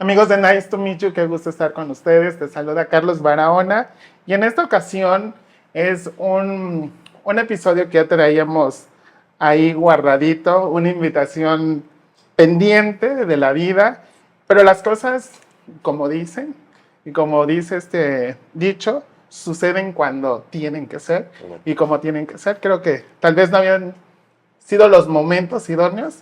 Amigos de Nice to Meet You, qué gusto estar con ustedes. Te saluda Carlos Barahona. Y en esta ocasión es un episodio que ya traíamos ahí guardadito, una invitación pendiente de la vida. Pero las cosas, como dicen, y como dice este dicho, suceden cuando tienen que ser y como tienen que ser. Creo que tal vez no habían sido los momentos idóneos.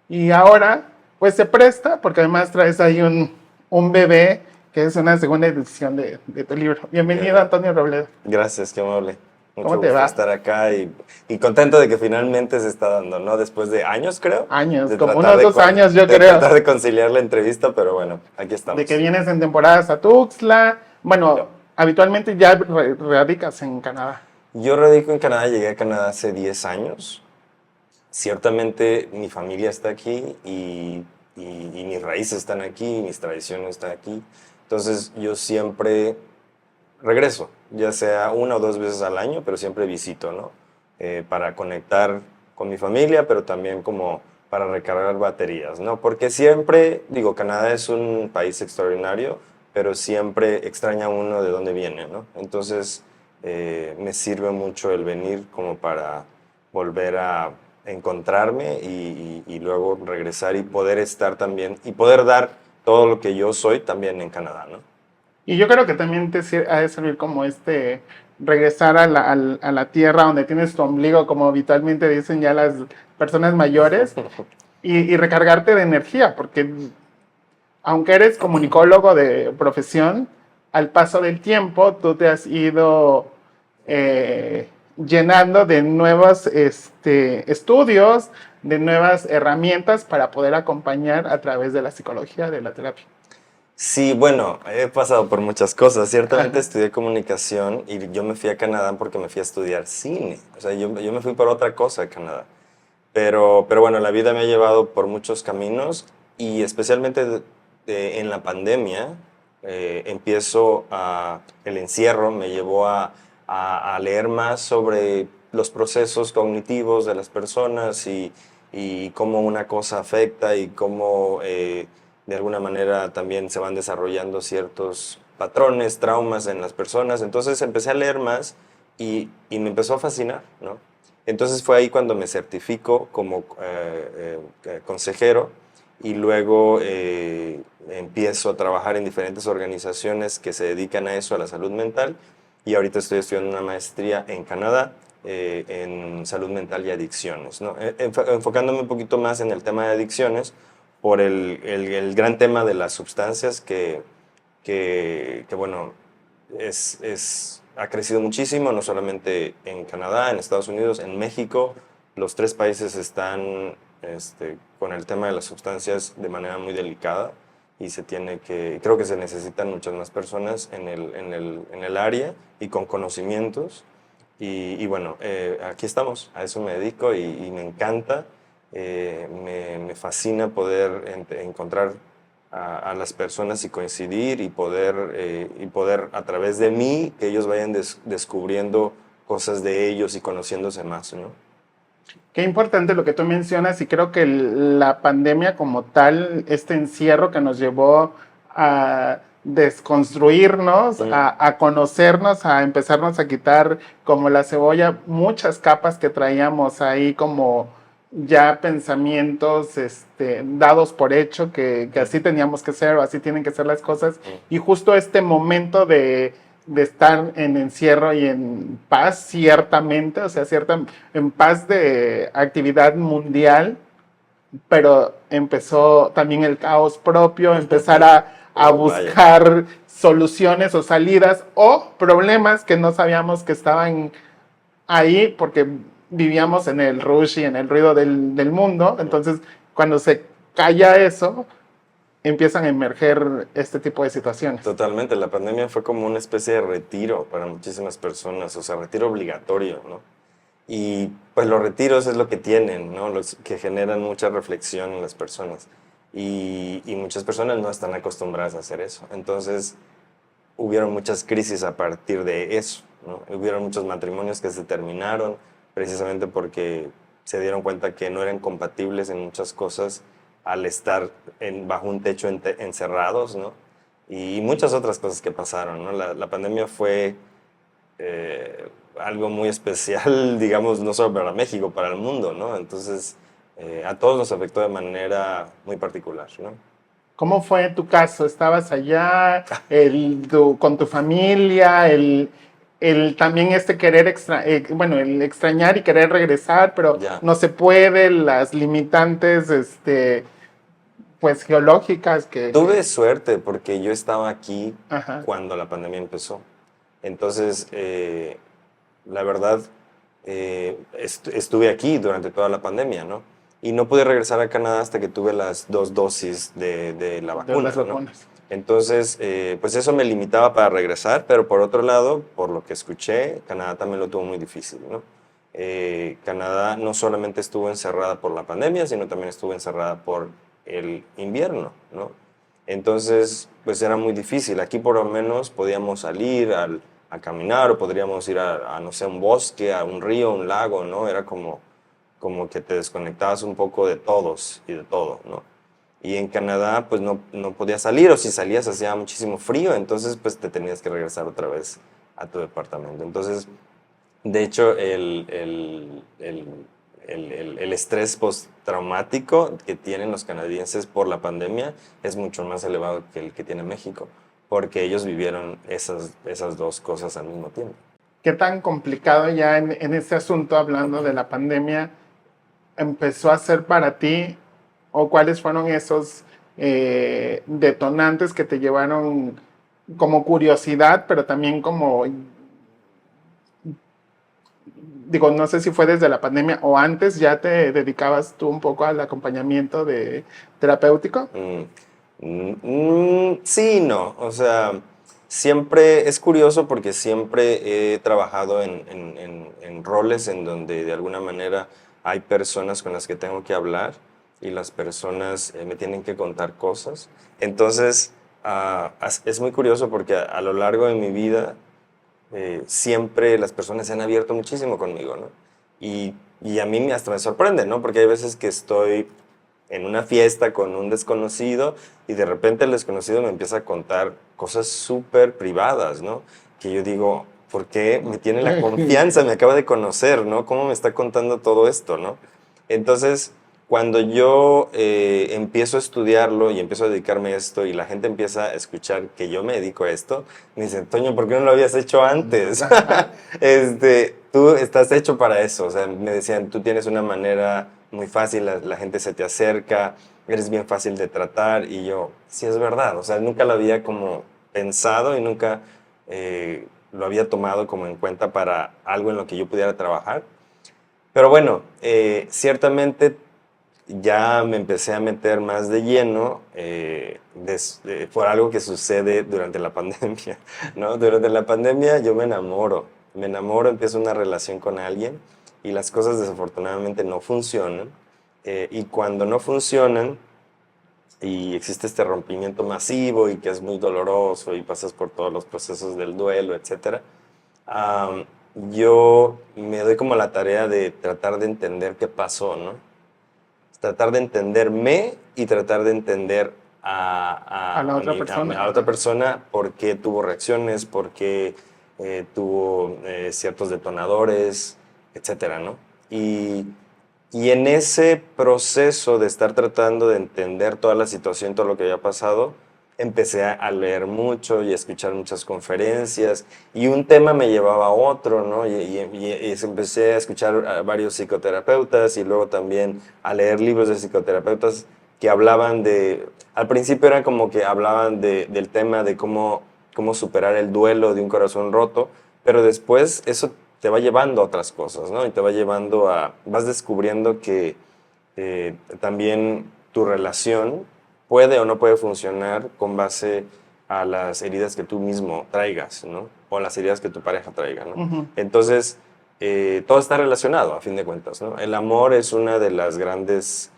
Y ahora, pues se presta, porque además traes ahí un bebé, que es una segunda edición de tu libro. Bienvenido, Antonio Robledo. Gracias, qué amable. ¿Cómo Mucho te gusto va? estar acá y contento de que finalmente se está dando, ¿no? Después de años, creo. Años, De como tratar unos de 2 años, yo de creo, tratar de conciliar la entrevista, pero bueno, aquí de que estamos. vienes en temporadas a Tuxtla. Bueno, Yo, habitualmente ya radicas en Canadá. yo radico en Canadá, llegué a Canadá hace 10 años. Ciertamente mi familia está aquí y mis raíces están aquí, mis tradiciones están aquí. Entonces yo siempre regreso, ya sea una o dos veces al año, pero siempre visito, ¿no? Para conectar con mi familia, pero también como para recargar baterías, ¿no? Porque siempre, digo, Canadá es un país extraordinario, pero siempre extraña uno de dónde viene, ¿no? Entonces, me sirve mucho el venir como para volver a encontrarme y luego regresar y poder estar también, y poder dar todo lo que yo soy también en Canadá, ¿no? Y yo creo que también ha de servir como regresar a la tierra donde tienes tu ombligo, como habitualmente dicen ya las personas mayores, y recargarte de energía, porque aunque eres comunicólogo de profesión, al paso del tiempo tú te has ido eh, llenando de nuevos estudios, de nuevas herramientas para poder acompañar a través de la psicología, de la terapia. Sí, bueno, he pasado por muchas cosas. Ciertamente Ajá. estudié comunicación y yo me fui a Canadá porque me fui a estudiar cine. O sea, yo me fui por otra cosa a Canadá. Pero bueno, la vida me ha llevado por muchos caminos y especialmente en la pandemia el encierro me llevó a leer más sobre los procesos cognitivos de las personas y cómo una cosa afecta y cómo de alguna manera también se van desarrollando ciertos patrones, traumas en las personas. Entonces empecé a leer más y me empezó a fascinar, ¿no? Entonces fue ahí cuando me certifico como consejero y luego empiezo a trabajar en diferentes organizaciones que se dedican a eso, a la salud mental. Y ahorita estoy estudiando una maestría en Canadá en salud mental y adicciones, ¿no? Enfocándome un poquito más en el tema de adicciones por el gran tema de las sustancias que bueno, ha crecido muchísimo, no solamente en Canadá, en Estados Unidos, en México. Los tres países están con el tema de las sustancias de manera muy delicada y creo que se necesitan muchas más personas en el área y con conocimientos. Y bueno, aquí estamos, a eso me dedico y me encanta, me fascina poder encontrar a las personas y coincidir y poder a través de mí que ellos vayan descubriendo cosas de ellos y conociéndose más, ¿no? Qué importante lo que tú mencionas y creo que la pandemia como tal, este encierro que nos llevó a desconstruirnos, a conocernos, a empezarnos a quitar como la cebolla muchas capas que traíamos ahí como ya pensamientos dados por hecho que así teníamos que ser o así tienen que ser las cosas y justo este momento de estar en encierro y en paz, ciertamente, o sea, en paz de actividad mundial, pero empezó también el caos propio, empezar a Oh, vaya. buscar soluciones o salidas o problemas que no sabíamos que estaban ahí porque vivíamos en el rush y en el ruido del mundo. Entonces, cuando se calla eso, empiezan a emerger este tipo de situaciones. Totalmente, la pandemia fue como una especie de retiro para muchísimas personas, o sea, retiro obligatorio, ¿no? Y pues los retiros es lo que tienen, ¿no? Los que generan mucha reflexión en las personas. Y muchas personas no están acostumbradas a hacer eso. Entonces, hubieron muchas crisis a partir de eso, ¿no? Hubieron muchos matrimonios que se terminaron precisamente porque se dieron cuenta que no eran compatibles en muchas cosas al estar bajo un techo encerrados, ¿no? Y muchas otras cosas que pasaron, ¿no? La pandemia fue algo muy especial, digamos, no solo para México, para el mundo, ¿no? Entonces, a todos nos afectó de manera muy particular, ¿no? ¿Cómo fue tu caso? ¿Estabas allá con tu familia? También querer bueno, el extrañar y querer regresar, pero Ya. no se puede, las limitantes, pues geológicas Tuve suerte porque yo estaba aquí Ajá. cuando la pandemia empezó. Entonces, la verdad, estuve aquí durante toda la pandemia, ¿no? Y no pude regresar a Canadá hasta que tuve las 2 dosis de la De vacuna, las ¿no? vacunas. Entonces, pues eso me limitaba para regresar, pero por otro lado, por lo que escuché, Canadá también lo tuvo muy difícil, ¿no? Canadá no solamente estuvo encerrada por la pandemia, sino también estuvo encerrada por el invierno, ¿no? Entonces, pues era muy difícil. Aquí por lo menos podíamos salir a caminar o podríamos ir no sé, a un bosque, a un río, un lago, ¿no? Era como que te desconectabas un poco de todos y de todo, ¿no? Y en Canadá, pues no podías salir, o si salías hacía muchísimo frío, entonces pues te tenías que regresar otra vez a tu departamento. Entonces, de hecho, el estrés postraumático que tienen los canadienses por la pandemia es mucho más elevado que el que tiene México, porque ellos vivieron esas dos cosas al mismo tiempo. ¿Qué tan complicado ya en este asunto, hablando de la pandemia, empezó a ser para ti? ¿O cuáles fueron esos detonantes que te llevaron como curiosidad, pero también como, digo, no sé si fue desde la pandemia o antes, ya te dedicabas tú un poco al acompañamiento terapéutico? Sí, y no. O sea, siempre es curioso porque siempre he trabajado en roles en donde de alguna manera hay personas con las que tengo que hablar y las personas me tienen que contar cosas. Entonces, es muy curioso porque a lo largo de mi vida siempre las personas se han abierto muchísimo conmigo, ¿no? Y a mí hasta me sorprende, ¿no? Porque hay veces que estoy en una fiesta con un desconocido y de repente el desconocido me empieza a contar cosas súper privadas, ¿no? Que yo digo, ¿por qué me tiene la confianza? Me acaba de conocer, ¿no? ¿Cómo me está contando todo esto, ¿no? Entonces, cuando yo empiezo a estudiarlo y empiezo a dedicarme a esto y la gente empieza a escuchar que yo me dedico a esto, me dicen, Toño, ¿por qué no lo habías hecho antes? Tú estás hecho para eso. O sea, me decían, tú tienes una manera muy fácil, la gente se te acerca, eres bien fácil de tratar. Y yo, sí es verdad. O sea, nunca lo había como pensado y nunca lo había tomado como en cuenta para algo en lo que yo pudiera trabajar. Pero bueno, ciertamente ya me empecé a meter más de lleno por algo que sucede durante la pandemia, ¿no? Durante la pandemia yo me enamoro, empiezo una relación con alguien y las cosas desafortunadamente no funcionan. Y cuando no funcionan y existe este rompimiento masivo y que es muy doloroso y pasas por todos los procesos del duelo, etcétera, yo me doy como la tarea de tratar de entender qué pasó, ¿no? Tratar de entenderme y tratar de entender A la otra persona. a la otra persona por qué tuvo reacciones, por qué tuvo ciertos detonadores, etcétera, ¿no? Y en ese proceso de estar tratando de entender toda la situación, todo lo que había pasado, empecé a leer mucho y a escuchar muchas conferencias y un tema me llevaba a otro, ¿no? Y empecé a escuchar a varios psicoterapeutas y luego también a leer libros de psicoterapeutas que hablaban al principio era como que hablaban del tema de cómo superar el duelo de un corazón roto, pero después eso te va llevando a otras cosas, ¿no? Y te va llevando vas descubriendo que también tu relación puede o no puede funcionar con base a las heridas que tú mismo traigas, ¿no? O las heridas que tu pareja traiga, ¿no? Ujú. Entonces, todo está relacionado, a fin de cuentas, ¿no? El amor es una de las grandes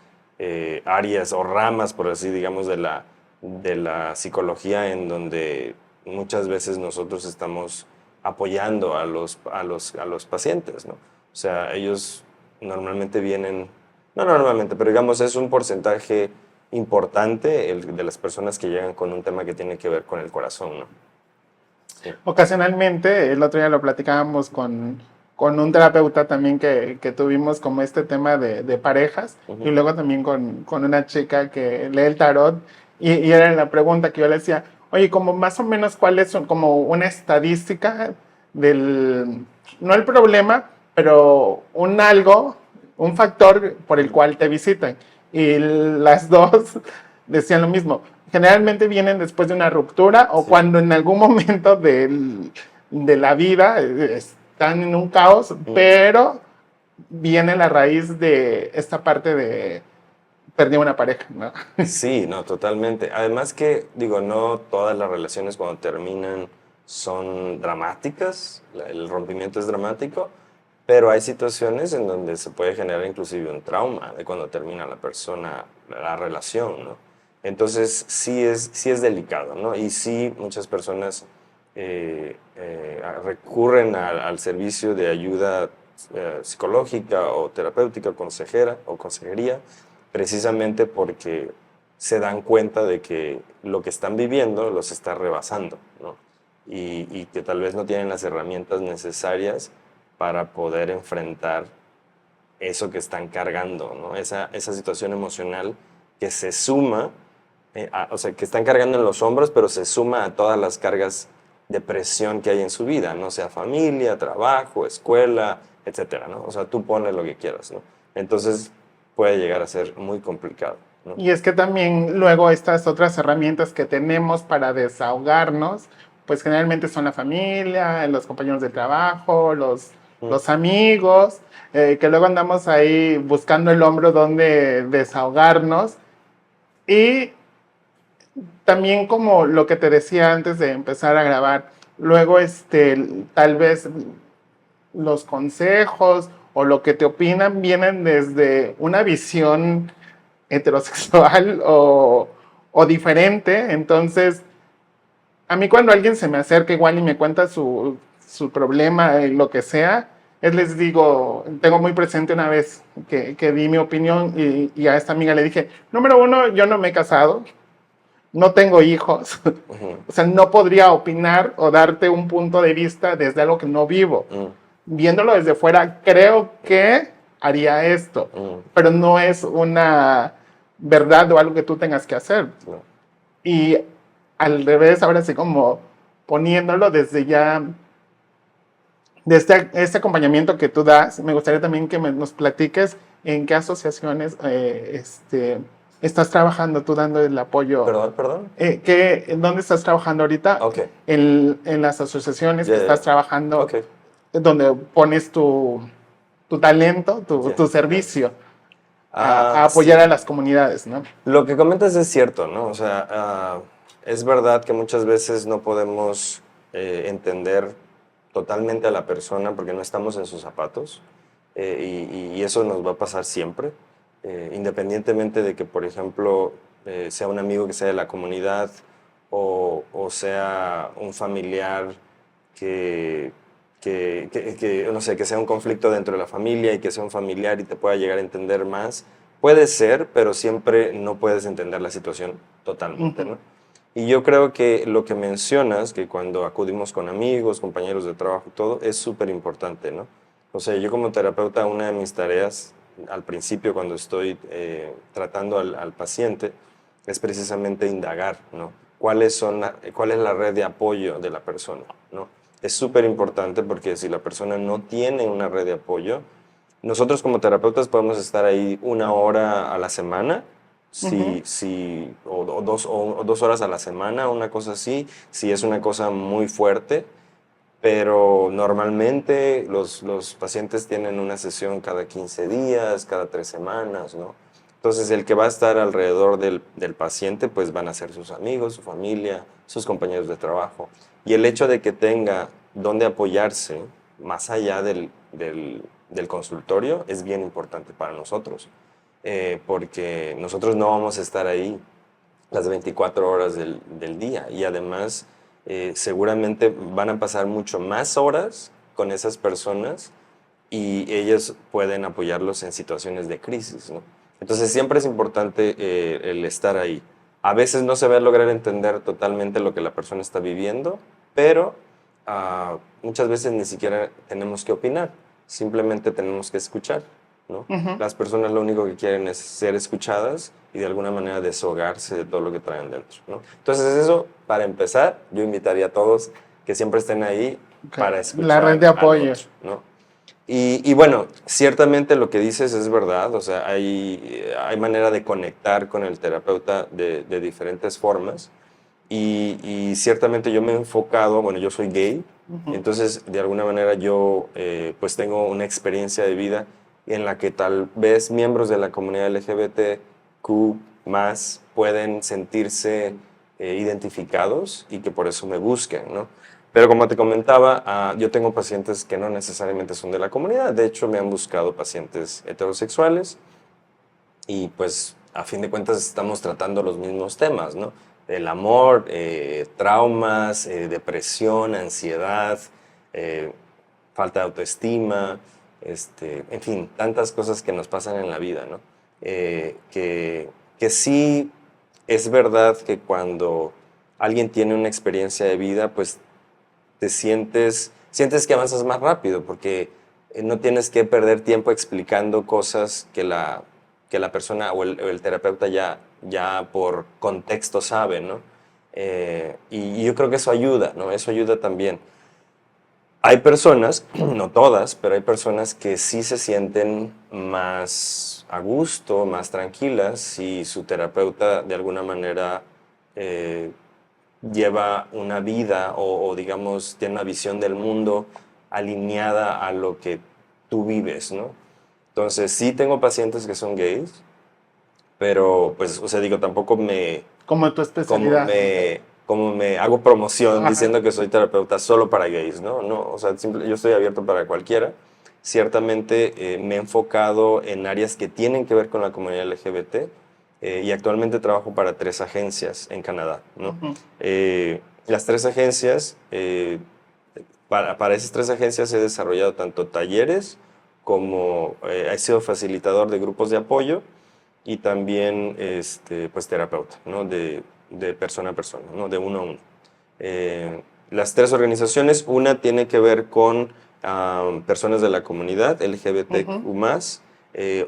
áreas o ramas, por así digamos, de la psicología en donde muchas veces nosotros estamos apoyando a los pacientes, ¿no? O sea, ellos normalmente vienen, no normalmente, pero digamos es un porcentaje importante el de las personas que llegan con un tema que tiene que ver con el corazón, ¿no? Sí. Ocasionalmente, el otro día lo platicábamos con un terapeuta también que tuvimos como este tema de parejas y luego también con una chica que lee el tarot y era la pregunta que yo le decía, oye, como más o menos cuáles son como una estadística del, no el problema, pero un algo, un factor por el cual te visitan. Y las dos decían lo mismo. Generalmente vienen después de una ruptura o Sí. cuando en algún momento de la vida están en un caos, pero viene la raíz de esta parte de perdí una pareja, ¿no? Sí, no, totalmente. Además que, digo, no todas las relaciones cuando terminan son dramáticas, el rompimiento es dramático, pero hay situaciones en donde se puede generar inclusive un trauma de cuando termina la persona, la relación, ¿no? Entonces sí es delicado, ¿no? Y sí muchas personas recurren al servicio de ayuda psicológica o terapéutica, consejera o consejería, precisamente porque se dan cuenta de que lo que están viviendo los está rebasando, ¿no? Y que tal vez no tienen las herramientas necesarias para poder enfrentar eso que están cargando, ¿no? Esa situación emocional que se suma, o sea, que están cargando en los hombros, pero se suma a todas las cargas de presión que hay en su vida, ¿no? Sea familia, trabajo, escuela, etcétera, ¿no? O sea, tú pones lo que quieras, ¿no? Entonces puede llegar a ser muy complicado, ¿no? Y es que también luego estas otras herramientas que tenemos para desahogarnos, pues generalmente son la familia, los compañeros de trabajo, los amigos, que luego andamos ahí buscando el hombro donde desahogarnos. Y también como lo que te decía antes de empezar a grabar, luego tal vez los consejos o lo que te opinan vienen desde una visión heterosexual o diferente. Entonces, a mí cuando alguien se me acerca igual y me cuenta su problema, lo que sea, les digo, tengo muy presente una vez que di mi opinión y a esta amiga le dije, número uno, yo no me he casado, no tengo hijos, o sea, no podría opinar o darte un punto de vista desde algo que no vivo. Viéndolo desde fuera, creo que haría esto, pero no es una verdad o algo que tú tengas que hacer. No. Y al revés, ahora sí como poniéndolo desde ya, desde este acompañamiento que tú das, me gustaría también que nos platiques en qué asociaciones estás trabajando, tú dando el apoyo. Perdón. ¿Dónde estás trabajando ahorita? Ok. En las asociaciones que estás trabajando, Ok. donde pones tu talento, tu servicio a apoyar sí. a las comunidades, ¿no? Lo que comentas es cierto, ¿no? O sea, es verdad que muchas veces no podemos entender totalmente a la persona porque no estamos en sus zapatos y eso nos va a pasar siempre, independientemente de que, por ejemplo, sea un amigo que sea de la comunidad o sea un familiar no sé, que sea un conflicto dentro de la familia y que sea un familiar y te pueda llegar a entender más. Puede ser, pero siempre no puedes entender la situación totalmente, ¿no? Y yo creo que lo que mencionas, que cuando acudimos con amigos, compañeros de trabajo, todo, es súper importante, ¿no? O sea, yo como terapeuta, una de mis tareas al principio, cuando estoy tratando al paciente, es precisamente indagar, ¿no? ¿Cuál es la red de apoyo de la persona, ¿no? Es súper importante porque si la persona no tiene una red de apoyo, nosotros como terapeutas podemos estar ahí 1 hora a la semana, o 2 horas a la semana, una cosa así, si es una cosa muy fuerte, pero normalmente los pacientes tienen una sesión cada 15 días, cada 3 semanas, ¿no? Entonces el que va a estar alrededor del paciente pues van a ser sus amigos, su familia, sus compañeros de trabajo. Y el hecho de que tenga dónde apoyarse más allá del consultorio es bien importante para nosotros, porque nosotros no vamos a estar ahí las 24 horas del día y además seguramente van a pasar mucho más horas con esas personas y ellos pueden apoyarlos en situaciones de crisis, ¿no? Entonces siempre es importante el estar ahí. A veces no se va a lograr entender totalmente lo que la persona está viviendo, pero muchas veces ni siquiera tenemos que opinar, simplemente tenemos que escuchar, ¿no? Ujú. Las personas lo único que quieren es ser escuchadas y de alguna manera desahogarse de todo lo que traen dentro, ¿no? Entonces eso, para empezar, yo invitaría a todos que siempre estén ahí Ok. para La red escuchar de al apoyo. otro, ¿no? Y bueno, ciertamente lo que dices es verdad, o sea, hay manera de conectar con el terapeuta de diferentes formas y ciertamente yo me he enfocado, bueno, yo soy gay, Ujú. entonces de alguna manera yo pues tengo una experiencia de vida en la que tal vez miembros de la comunidad LGBTQ más pueden sentirse identificados y que por eso me busquen, ¿no? Pero como te comentaba, yo tengo pacientes que no necesariamente son de la comunidad. De hecho, me han buscado pacientes heterosexuales y pues a fin de cuentas estamos tratando los mismos temas, ¿no? El amor, traumas, depresión, ansiedad, eh, falta de autoestima, en fin, tantas cosas que nos pasan en la vida, ¿no? Que sí es verdad que cuando alguien tiene una experiencia de vida, pues sientes que avanzas más rápido porque no tienes que perder tiempo explicando cosas que la persona o el terapeuta ya por contexto sabe, ¿no? Y yo creo que eso ayuda, ¿no? Eso ayuda también. Hay personas, no todas, pero hay personas que sí se sienten más a gusto, más tranquilas si su terapeuta de alguna manera eh, lleva una vida digamos, tiene una visión del mundo alineada a lo que tú vives, ¿no? Entonces, sí tengo pacientes que son gays, pero pues, o sea, digo, tampoco Como tu especialidad. como me hago promoción Ajá. diciendo que soy terapeuta solo para gays, ¿no? No, o sea, yo estoy abierto para cualquiera. Ciertamente me he enfocado en áreas que tienen que ver con la comunidad LGBT y actualmente trabajo para 3 agencias en Canadá, ¿no? Ujú. Las 3 agencias, para esas 3 agencias he desarrollado tanto talleres como he sido facilitador de grupos de apoyo y también pues terapeuta, ¿no? De persona a persona, ¿no? De uno a uno. Las 3 organizaciones, una tiene que ver con personas de la comunidad Ujú. LGBTQ+,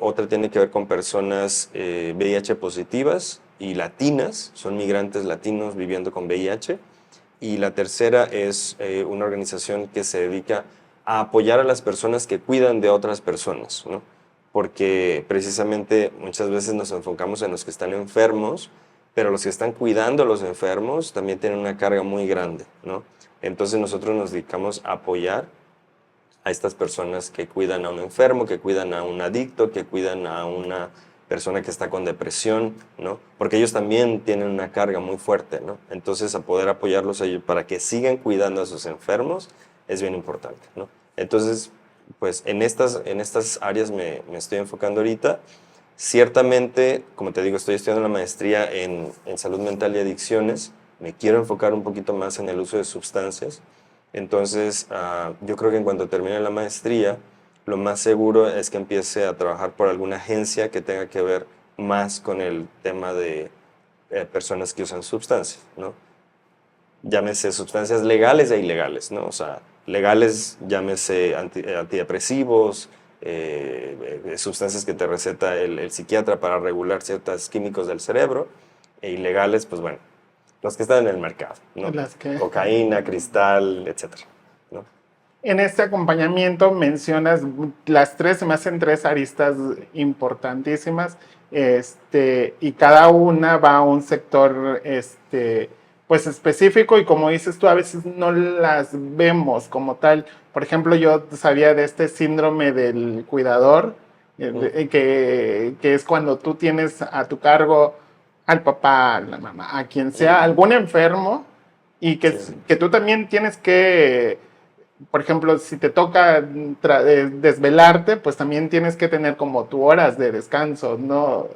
otra tiene que ver con personas VIH positivas y latinas, son migrantes latinos viviendo con VIH, y la tercera es una organización que se dedica a apoyar a las personas que cuidan de otras personas, ¿no? Porque precisamente muchas veces nos enfocamos en los que están enfermos, pero los que están cuidando a los enfermos también tienen una carga muy grande, ¿no? Entonces nosotros nos dedicamos a apoyar a estas personas que cuidan a un enfermo, que cuidan a un adicto, que cuidan a una persona que está con depresión, ¿no? Porque ellos también tienen una carga muy fuerte, ¿no? Entonces, a poder apoyarlos a ellos para que sigan cuidando a sus enfermos es bien importante, ¿no? Entonces, pues en estas áreas me estoy enfocando ahorita. Ciertamente, como te digo, estoy estudiando la maestría en salud mental y adicciones. Me quiero enfocar un poquito más en el uso de sustancias. Entonces, yo creo que en cuanto termine la maestría, lo más seguro es que empiece a trabajar por alguna agencia que tenga que ver más con el tema de personas que usan sustancias, ¿no? Llámese sustancias legales e ilegales, ¿no? O sea, legales, llámese antidepresivos, sustancias que te receta el psiquiatra para regular ciertos químicos del cerebro, e ilegales, pues bueno, los que están en el mercado, ¿no? Las que Cocaína, cristal, etcétera, ¿no? en este acompañamiento mencionas las tres, se me hacen tres aristas importantísimas, y cada una va a un sector, pues específico y como dices tú, a veces no las vemos como tal. Por ejemplo, yo sabía de este síndrome del cuidador, Mm, que es cuando tú tienes a tu cargo al papá, a la mamá, a quien sea, algún enfermo, y sí, que tú también tienes que, por ejemplo, si te toca desvelarte, pues también tienes que tener como tu horas de descanso, ¿no?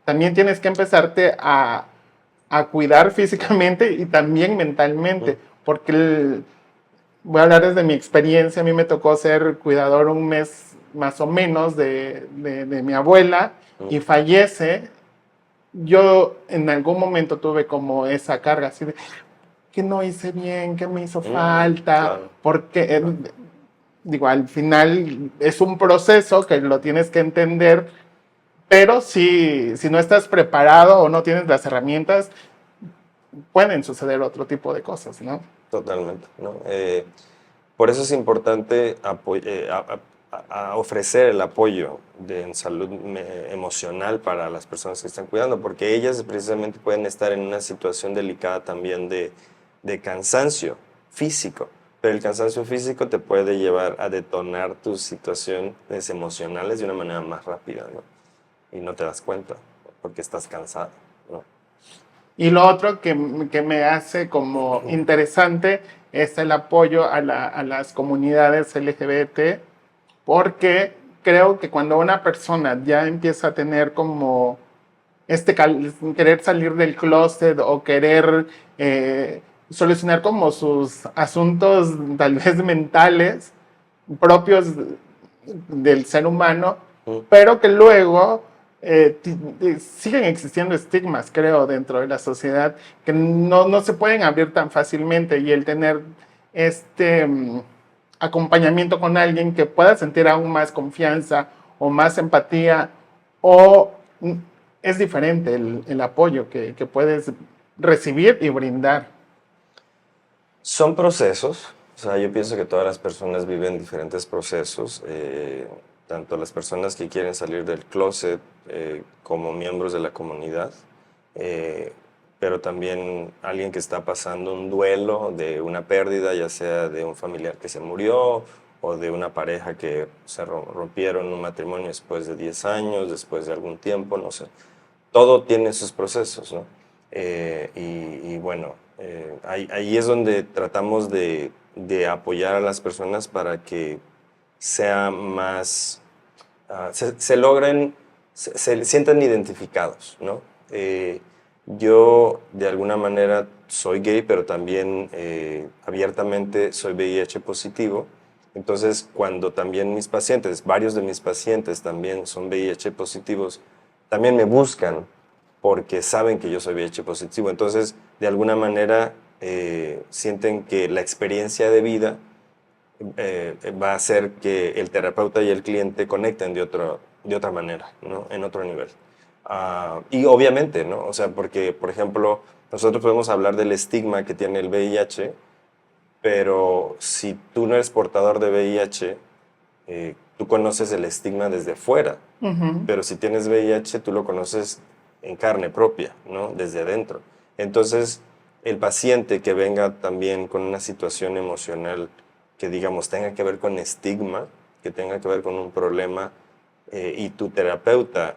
También tienes que empezarte a cuidar físicamente y también mentalmente, mm, porque voy a hablar desde mi experiencia, a mí me tocó ser cuidador un mes más o menos de mi abuela y fallece, yo en algún momento tuve como esa carga así de que no hice bien, que me hizo falta, Claro. porque digo, al final es un proceso que lo tienes que entender, pero si no estás preparado o no tienes las herramientas, pueden suceder otro tipo de cosas, ¿no? Totalmente, ¿no? Por eso es importante a ofrecer el apoyo en salud emocional para las personas que están cuidando, porque ellas precisamente pueden estar en una situación delicada también de cansancio físico, pero el cansancio físico te puede llevar a detonar tus situaciones emocionales de una manera más rápida, ¿no? Y no te das cuenta, porque estás cansado, ¿no? Y lo otro que me hace como interesante es el apoyo a las comunidades LGBT, porque creo que cuando una persona ya empieza a tener como querer salir del closet o querer solucionar como sus asuntos tal vez mentales propios del ser humano, Mm. pero que luego siguen existiendo estigmas, creo, dentro de la sociedad, que no se pueden abrir tan fácilmente y el tener este acompañamiento con alguien que pueda sentir aún más confianza o más empatía o es diferente el apoyo que puedes recibir y brindar. Son procesos, o sea, yo pienso que todas las personas viven diferentes procesos, tanto las personas que quieren salir del closet como miembros de la comunidad, eh, pero también alguien que está pasando un duelo de una pérdida, ya sea de un familiar que se murió o de una pareja que se rompieron un matrimonio después de 10 años, después de algún tiempo, no sé. Todo tiene sus procesos, ¿no? Y bueno, ahí es donde tratamos de apoyar a las personas para que sea más, se logren, se sientan identificados, ¿no? Yo de alguna manera soy gay, pero también abiertamente soy VIH positivo. Entonces, cuando también mis pacientes, varios de mis pacientes también son VIH positivos, también me buscan porque saben que yo soy VIH positivo. Entonces, de alguna manera, sienten que la experiencia de vida va a hacer que el terapeuta y el cliente conecten de otra manera, ¿no? En otro nivel. Y obviamente, ¿no? O sea, porque, por ejemplo, nosotros podemos hablar del estigma que tiene el VIH, pero si tú no eres portador de VIH, tú conoces el estigma desde fuera. Ujú. Pero si tienes VIH, tú lo conoces en carne propia, ¿no? Desde adentro. Entonces, el paciente que venga también con una situación emocional que, digamos, tenga que ver con estigma, que tenga que ver con un problema, y tu terapeuta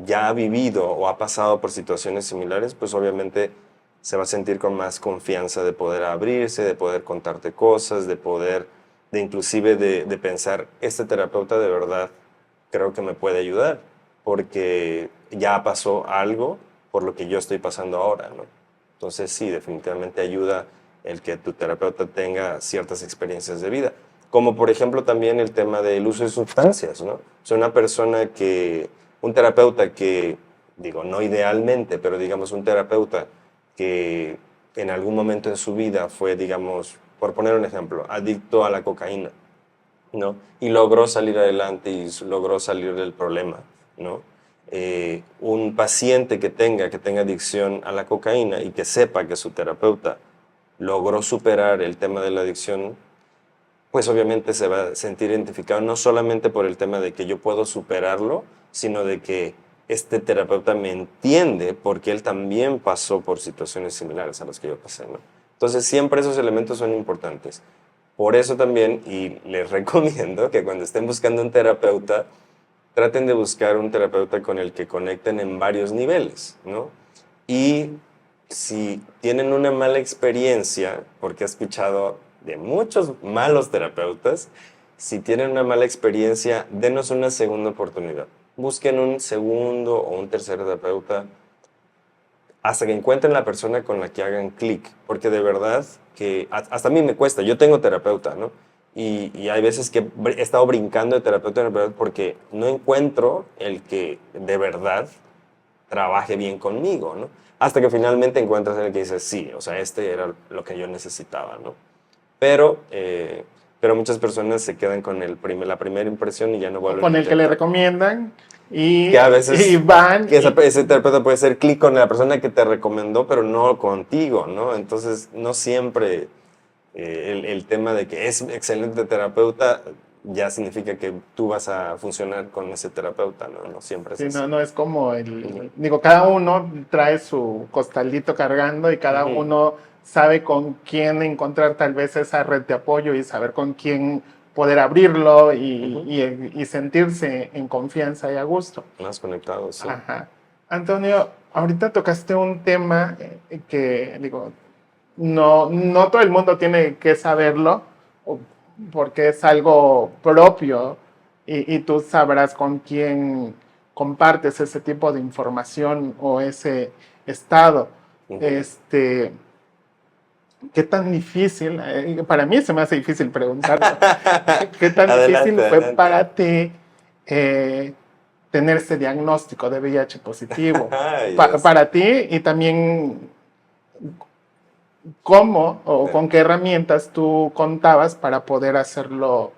ya ha vivido o ha pasado por situaciones similares, pues obviamente se va a sentir con más confianza de poder abrirse, de poder contarte cosas, de poder, de inclusive de pensar, este terapeuta de verdad creo que me puede ayudar, porque ya pasó algo por lo que yo estoy pasando ahora, ¿no? Entonces sí, definitivamente ayuda el que tu terapeuta tenga ciertas experiencias de vida, como por ejemplo también el tema del uso de sustancias, ¿no? O sea, una persona que, un terapeuta que, digo, no idealmente, pero digamos un terapeuta que en algún momento en su vida fue, digamos, por poner un ejemplo, adicto a la cocaína, ¿no? Y logró salir adelante y logró salir del problema, ¿no? Un paciente que tenga adicción a la cocaína y que sepa que su terapeuta logró superar el tema de la adicción, pues obviamente se va a sentir identificado no solamente por el tema de que yo puedo superarlo, sino de que este terapeuta me entiende porque él también pasó por situaciones similares a las que yo pasé, ¿no? Entonces siempre esos elementos son importantes. Por eso también, y les recomiendo que cuando estén buscando un terapeuta, traten de buscar un terapeuta con el que conecten en varios niveles, ¿no? Y si tienen una mala experiencia, porque he escuchado de muchos malos terapeutas, si tienen una mala experiencia, denos una segunda oportunidad. Busquen un segundo o un tercer terapeuta hasta que encuentren la persona con la que hagan clic, porque de verdad que hasta a mí me cuesta, yo tengo terapeuta, ¿no? y hay veces que he estado brincando de terapeuta en terapeuta porque no encuentro el que de verdad trabaje bien conmigo, ¿no? Hasta que finalmente encuentras el que dice, sí, o sea, este era lo que yo necesitaba, ¿no? Pero muchas personas se quedan con la primera impresión y ya no vuelven Con a el que le intentar. recomiendan y, Que a y veces van. que ese terapeuta puede hacer clic con la persona que te recomendó, pero no contigo, ¿no? Entonces, no siempre el tema de que es excelente terapeuta ya significa que tú vas a funcionar con ese terapeuta, ¿no? No siempre es Sí, así. no, no es como Ujú. digo, cada uno trae su costalito cargando y cada Ujú. uno sabe con quién encontrar tal vez esa red de apoyo y saber con quién poder abrirlo Ujú. y sentirse en confianza y a gusto. Más conectados, sí. Ajá. Antonio, ahorita tocaste un tema que, digo, no todo el mundo tiene que saberlo o- porque es algo propio y tú sabrás con quién compartes ese tipo de información o ese estado. Ujú. Este, ¿qué tan difícil? Para mí se me hace difícil preguntarlo. ¿Qué tan difícil Adelante, fue adelante. para ti eh, tener ese diagnóstico de VIH positivo? Ay, Dios. Para ti y también cómo o Sí, con qué herramientas tú contabas para poder hacerlo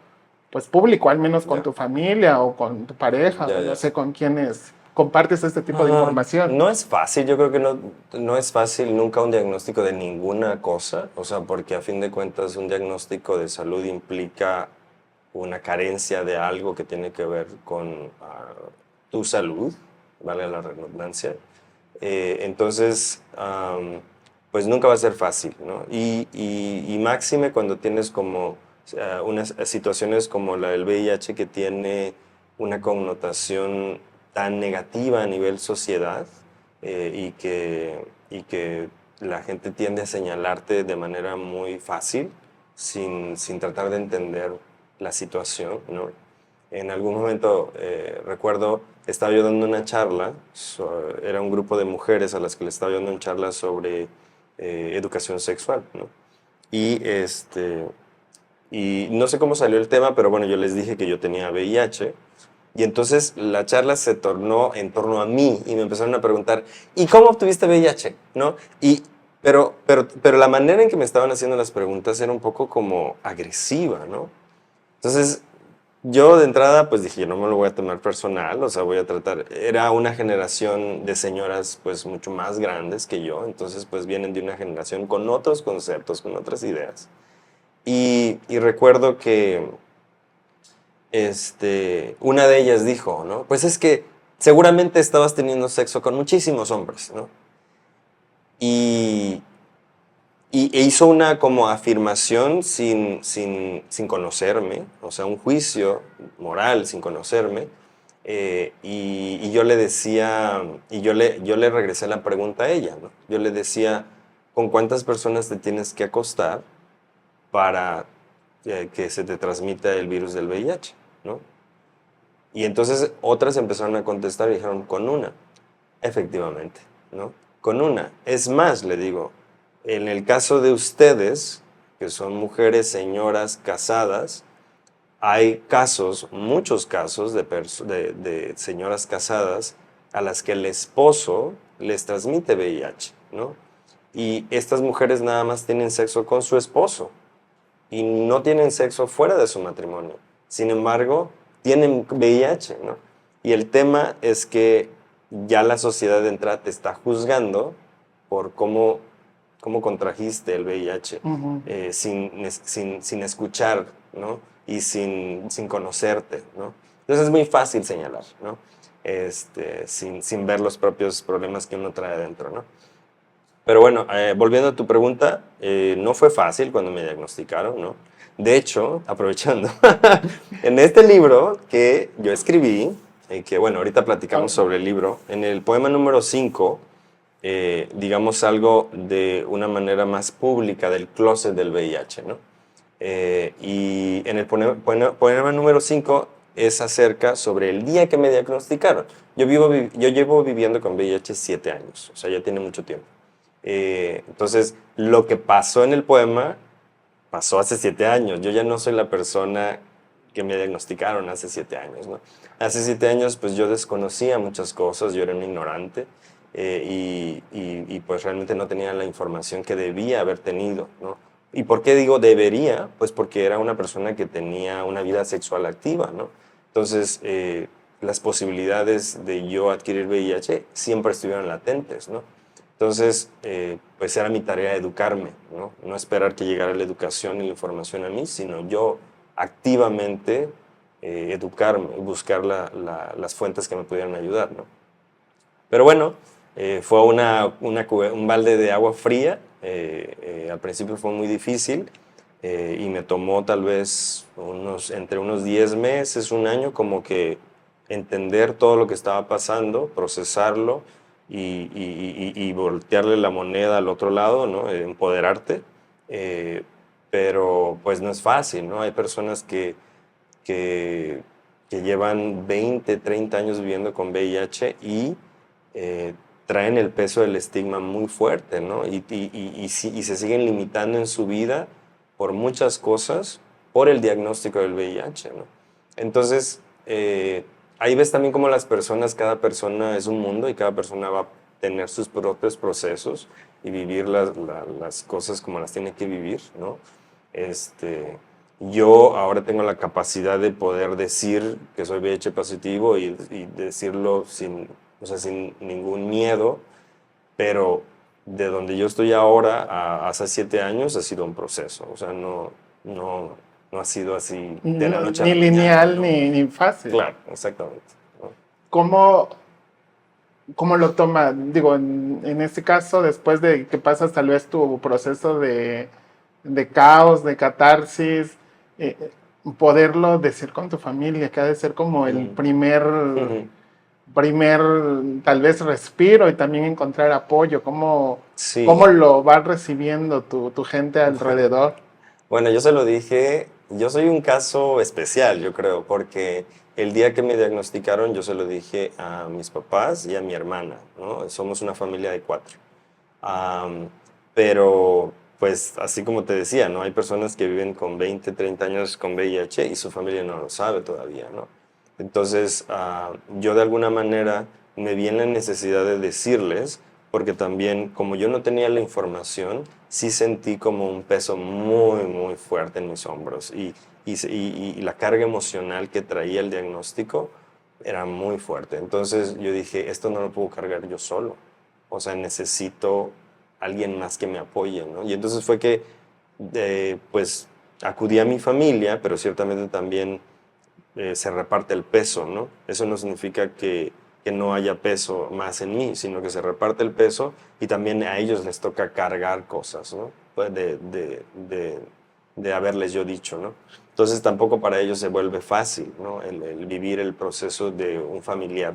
pues público, al menos con ya, tu familia o con tu pareja ya, o no ya. sé con quiénes compartes este tipo de información. No es fácil, yo creo que no es fácil nunca un diagnóstico de ninguna cosa, o sea, porque a fin de cuentas un diagnóstico de salud implica una carencia de algo que tiene que ver con tu salud, vale la redundancia. Entonces, pues nunca va a ser fácil, ¿no? Y máxime cuando tienes como unas situaciones como la del VIH que tiene una connotación tan negativa a nivel sociedad y que la gente tiende a señalarte de manera muy fácil sin tratar de entender la situación, ¿no? En algún momento, recuerdo, estaba yo dando una charla, era un grupo de mujeres a las que le estaba dando una charla sobre educación sexual, ¿no? Y no sé cómo salió el tema, pero bueno, yo les dije que yo tenía VIH. Y entonces la charla se tornó en torno a mí y me empezaron a preguntar, ¿y cómo obtuviste VIH? ¿No? Pero la manera en que me estaban haciendo las preguntas era un poco como agresiva, ¿no? Entonces, yo de entrada, pues dije, no me lo voy a tomar personal, o sea, voy a tratar, era una generación de señoras, pues mucho más grandes que yo, entonces, pues vienen de una generación con otros conceptos, con otras ideas. Y recuerdo que una de ellas dijo, ¿no? Pues es que seguramente estabas teniendo sexo con muchísimos hombres, ¿no? Y, e hizo una como afirmación sin conocerme, o sea, un juicio moral sin conocerme. Y yo le decía, yo le regresé la pregunta a ella, ¿no? Yo le decía, ¿con cuántas personas te tienes que acostar para que se te transmita el virus del VIH, ¿no? Y entonces otras empezaron a contestar y dijeron, con una, efectivamente, ¿no? Con una. Es más, le digo, en el caso de ustedes, que son mujeres, señoras casadas, hay casos, muchos casos de señoras casadas a las que el esposo les transmite VIH, ¿no? Y estas mujeres nada más tienen sexo con su esposo y no tienen sexo fuera de su matrimonio. Sin embargo, tienen VIH, ¿no? Y el tema es que ya la sociedad de entrada te está juzgando por cómo contrajiste el VIH Ujú. sin escuchar, ¿no? Y sin conocerte, ¿no? Entonces es muy fácil señalar, ¿no? Sin ver los propios problemas que uno trae dentro, ¿no? Pero bueno, volviendo a tu pregunta, no fue fácil cuando me diagnosticaron, ¿no? De hecho, aprovechando, en este libro que yo escribí, y que bueno, ahorita Ah, platicamos sobre el libro, en el poema número 5, digamos algo de una manera más pública del closet del VIH, ¿no? Y en el poema número 5 es acerca sobre el día que me diagnosticaron. Yo llevo viviendo con VIH 7 años, o sea, ya tiene mucho tiempo. Entonces, lo que pasó en el poema pasó hace 7 años. Yo ya no soy la persona que me diagnosticaron hace 7 años, ¿no? Hace 7 años, pues yo desconocía muchas cosas, yo era un ignorante pues realmente no tenía la información que debía haber tenido, ¿no? ¿Y por qué digo debería? Pues porque era una persona que tenía una vida sexual activa, ¿no? Entonces, las posibilidades de yo adquirir VIH siempre estuvieron latentes, ¿no? Entonces, pues era mi tarea educarme, ¿no? No esperar que llegara la educación y la información a mí, sino yo activamente educarme y buscar las fuentes que me pudieran ayudar, ¿no? Pero bueno, fue un balde de agua fría. Al principio fue muy difícil y me tomó tal vez entre unos 10 meses, un año, como que entender todo lo que estaba pasando, procesarlo y voltearle la moneda al otro lado, ¿no? Empoderarte. Eh, pero pues no es fácil, ¿no? Hay personas que, que llevan 20, 30 años viviendo con VIH y eh, traen el peso del estigma muy fuerte, ¿no? Y se siguen limitando en su vida por muchas cosas por el diagnóstico del VIH, ¿no? Entonces, ahí ves también cómo las personas, cada persona es un mundo y cada persona va a tener sus propios procesos y vivir las cosas como las tiene que vivir, ¿no? Yo ahora tengo la capacidad de poder decir que soy VIH positivo y decirlo sin, o sea, sin ningún miedo, pero de donde yo estoy ahora a hace 7 años ha sido un proceso. O sea, no ha sido así de la noche a Ni la mañana, lineal ¿no? ni fácil. Claro, exactamente, ¿no? ¿Cómo, cómo lo toma? Digo, en este caso, después de que pasas tal vez tu proceso de caos, de catarsis, poderlo decir con tu familia, que ha de ser como el Mm. primer tal vez respiro y también encontrar apoyo. ¿Cómo Sí. lo va recibiendo tu gente alrededor? Bueno, yo se lo dije, yo soy un caso especial, yo creo, porque el día que me diagnosticaron yo se lo dije a mis papás y a mi hermana, ¿no? Somos una familia de 4. Am, pero, pues, así como te decía, ¿no? Hay personas que viven con 20, 30 años con VIH y su familia no lo sabe todavía, ¿no? Entonces, yo de alguna manera me vi en la necesidad de decirles, porque también, como yo no tenía la información, sí sentí como un peso muy, muy fuerte en mis hombros y la carga emocional que traía el diagnóstico era muy fuerte. Entonces, yo dije, esto no lo puedo cargar yo solo. O sea, necesito alguien más que me apoye, ¿no? Y entonces fue que, pues, acudí a mi familia, pero ciertamente también se reparte el peso, ¿no? Eso no significa que no haya peso más en mí, sino que se reparte el peso y también a ellos les toca cargar cosas, ¿no? Pues de haberles yo dicho, ¿no? Entonces tampoco para ellos se vuelve fácil, ¿no? El vivir el proceso de un familiar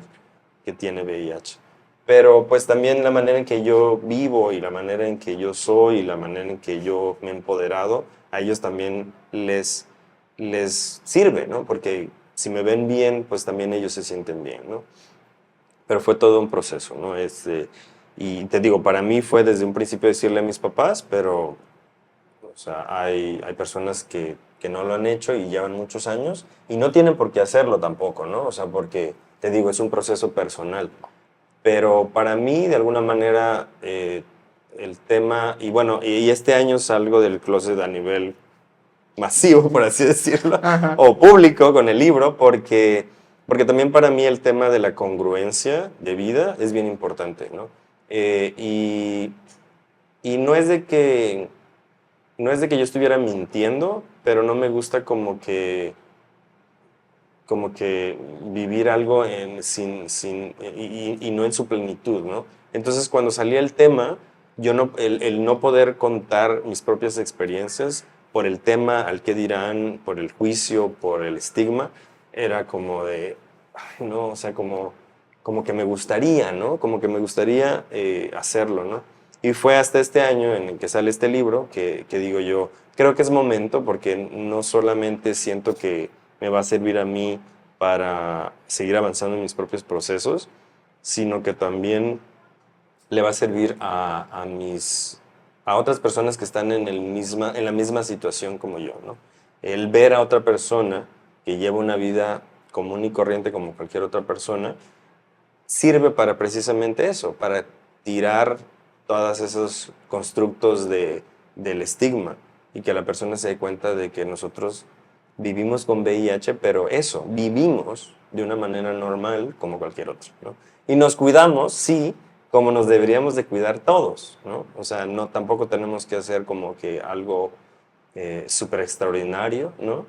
que tiene VIH. Pero pues también la manera en que yo vivo y la manera en que yo soy y la manera en que yo me he empoderado, a ellos también les sirve, ¿no? Porque si me ven bien, pues también ellos se sienten bien, ¿no? Pero fue todo un proceso, ¿no? Y te digo, para mí fue desde un principio decirle a mis papás, pero, o sea, hay personas que no lo han hecho y llevan muchos años y no tienen por qué hacerlo tampoco, ¿no? O sea, porque, te digo, es un proceso personal. Pero para mí, de alguna manera, el tema, y bueno, y este año salgo del closet a nivel masivo, por así decirlo, Ajá. o público con el libro, porque también para mí el tema de la congruencia de vida es bien importante, ¿no? Y no es de que yo estuviera mintiendo, pero no me gusta como que vivir algo y no en su plenitud, ¿no? Entonces, cuando salía el tema, el no poder contar mis propias experiencias por el tema, al qué dirán, por el juicio, por el estigma, era como de, ay, no, o sea, como que me gustaría, ¿no? Como que me gustaría hacerlo, ¿no? Y fue hasta este año en el que sale este libro que digo yo, creo que es momento porque no solamente siento que me va a servir a mí para seguir avanzando en mis propios procesos, sino que también le va a servir a otras personas que están en la misma situación como yo, ¿no? El ver a otra persona que lleva una vida común y corriente como cualquier otra persona, sirve para precisamente eso, para tirar todos esos constructos del estigma y que la persona se dé cuenta de que nosotros vivimos con VIH, pero eso, vivimos de una manera normal como cualquier otro, ¿no? Y nos cuidamos, sí, como nos deberíamos de cuidar todos, ¿no? O sea, no, tampoco tenemos que hacer como que algo súper extraordinario, ¿no?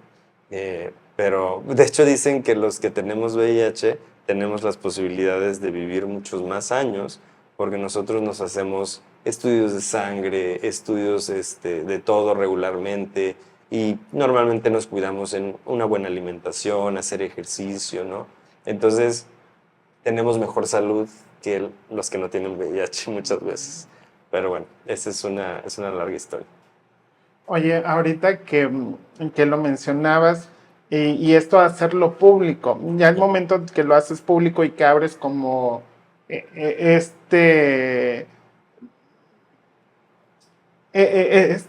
Pero de hecho dicen que los que tenemos VIH tenemos las posibilidades de vivir muchos más años porque nosotros nos hacemos estudios de sangre, estudios de todo regularmente y normalmente nos cuidamos en una buena alimentación, hacer ejercicio, ¿no? Entonces tenemos mejor salud que los que no tienen VIH muchas veces. Pero bueno, esa es una larga historia. Oye, ahorita que lo mencionabas, y esto de hacerlo público, ya el momento que lo haces público y que abres como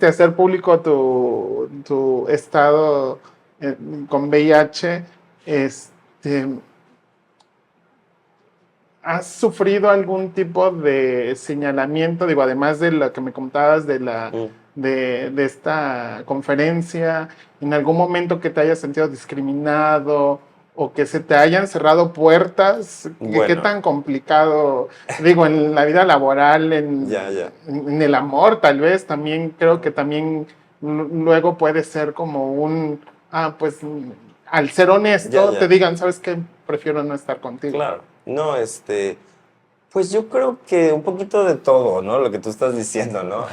hacer público tu estado eh, con VIH, este, ¿has sufrido algún tipo de señalamiento? Digo, además de lo que me contabas Mm. de esta conferencia, ¿en algún momento que te hayas sentido discriminado o que se te hayan cerrado puertas? ¿Qué Bueno, tan complicado, digo, en la vida laboral, ya, ya. en el amor, tal vez, también creo que también luego puede ser como pues al ser Ya, honesto, te ya. digan, ¿sabes qué? Prefiero no estar contigo. Claro. No, pues yo creo que un poquito de todo, ¿no? Lo que tú estás diciendo, ¿no?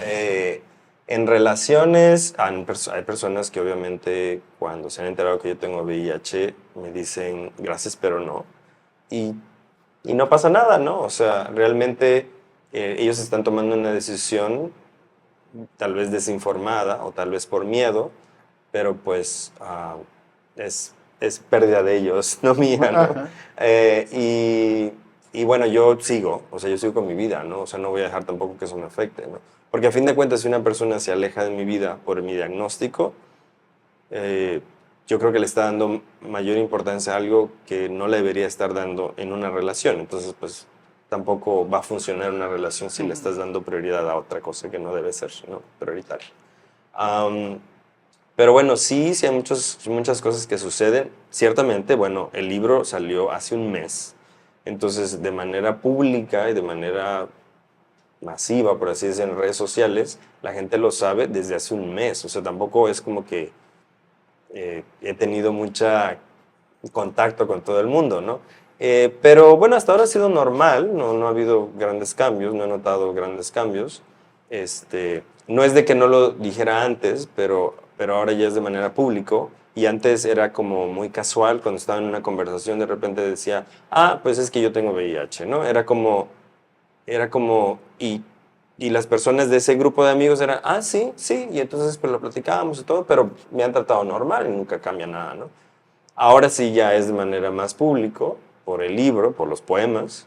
En relaciones, hay personas que obviamente cuando se han enterado que yo tengo VIH me dicen gracias, pero no. Y, y no pasa nada, ¿no? O sea, realmente ellos están tomando una decisión tal vez desinformada o tal vez por miedo, pero pues es pérdida de ellos, no mía, ¿no? Ajá. Y bueno, yo sigo, o sea, yo sigo con mi vida, ¿no? O sea, no voy a dejar tampoco que eso me afecte, ¿no? Porque a fin de cuentas, si una persona se aleja de mi vida por mi diagnóstico, eh, yo creo que le está dando mayor importancia a algo que no le debería estar dando en una relación. Entonces, pues tampoco va a funcionar una relación si le estás dando prioridad a otra cosa que no debe ser, ¿no? Prioritaria. Am, pero bueno, sí hay muchas cosas que suceden. Ciertamente, bueno, el libro salió hace un mes. Entonces, de manera pública y de manera masiva, por así decirlo, en redes sociales, la gente lo sabe desde hace un mes. O sea, tampoco es como que he tenido mucha contacto con todo el mundo, ¿no? Pero bueno, hasta ahora ha sido normal, no ha habido grandes cambios, no he notado grandes cambios. No es de que no lo dijera antes, pero ahora ya es de manera público. Y antes era como muy casual, cuando estaba en una conversación de repente decía, pues es que yo tengo VIH, ¿no? Y las personas de ese grupo de amigos eran, sí, sí, y entonces pues lo platicábamos y todo, pero me han tratado normal y nunca cambia nada, ¿no? Ahora sí ya es de manera más público, por el libro, por los poemas,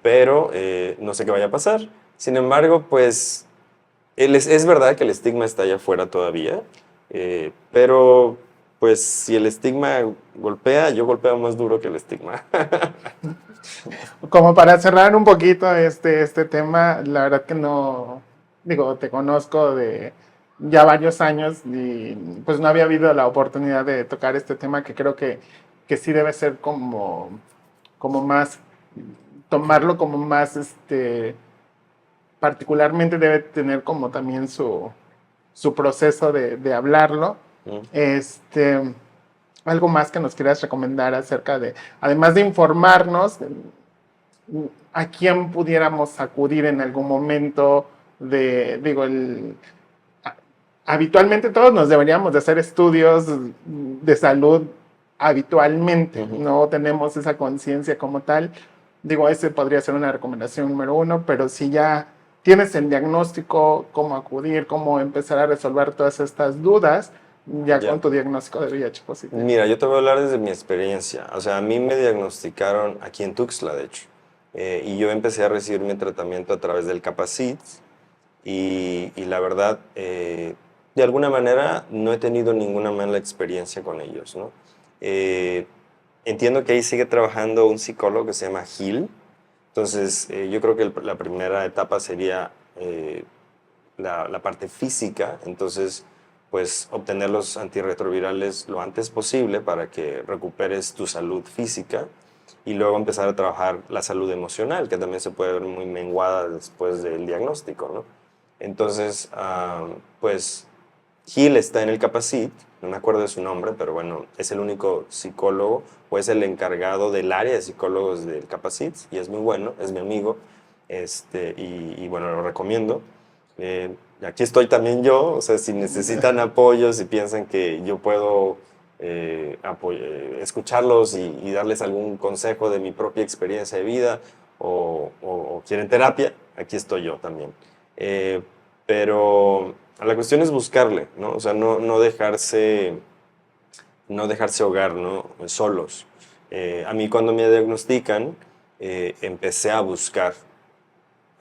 pero no sé qué vaya a pasar. Sin embargo, pues es verdad que el estigma está allá afuera todavía, pero pues si el estigma golpea, yo golpeo más duro que el estigma. Como para cerrar un poquito este tema, la verdad que no, digo, te conozco de ya varios años y pues no había habido la oportunidad de tocar este tema que creo que sí debe ser como más, tomarlo como más, particularmente debe tener como también su proceso de hablarlo. Mm. Este, algo más que nos quieras recomendar acerca además de informarnos, a quién pudiéramos acudir en algún momento digo, habitualmente todos nos deberíamos de hacer estudios de salud habitualmente, Ujú. no tenemos esa conciencia como tal. Digo, ese podría ser una recomendación número uno, pero si ya tienes el diagnóstico, cómo acudir, cómo empezar a resolver todas estas dudas, ya Ya. con tu diagnóstico de VIH positivo. Mira, yo te voy a hablar desde mi experiencia. O sea, a mí me diagnosticaron aquí en Tuxtla, de hecho. Y yo empecé a recibir mi tratamiento a través del Capacit. y la verdad, de alguna manera no he tenido ninguna mala experiencia con ellos, ¿no? Entiendo que ahí sigue trabajando un psicólogo que se llama Gil. Entonces, yo creo que la primera etapa sería la parte física. Entonces, pues obtener los antirretrovirales lo antes posible para que recuperes tu salud física y luego empezar a trabajar la salud emocional, que también se puede ver muy menguada después del diagnóstico, ¿no? Entonces, pues Gil está en el Capacit, no me acuerdo de su nombre, pero bueno, es el único psicólogo o es el encargado del área de psicólogos del Capacit y es muy bueno, es mi amigo, y bueno, lo recomiendo. Aquí estoy también yo, o sea, si necesitan apoyo, si piensan que yo puedo escucharlos y darles algún consejo de mi propia experiencia de vida o quieren terapia, aquí estoy yo también. Pero la cuestión es buscarle, ¿no? O sea, no dejarse ahogar, ¿no? Solos. A mí cuando me diagnostican, empecé a buscar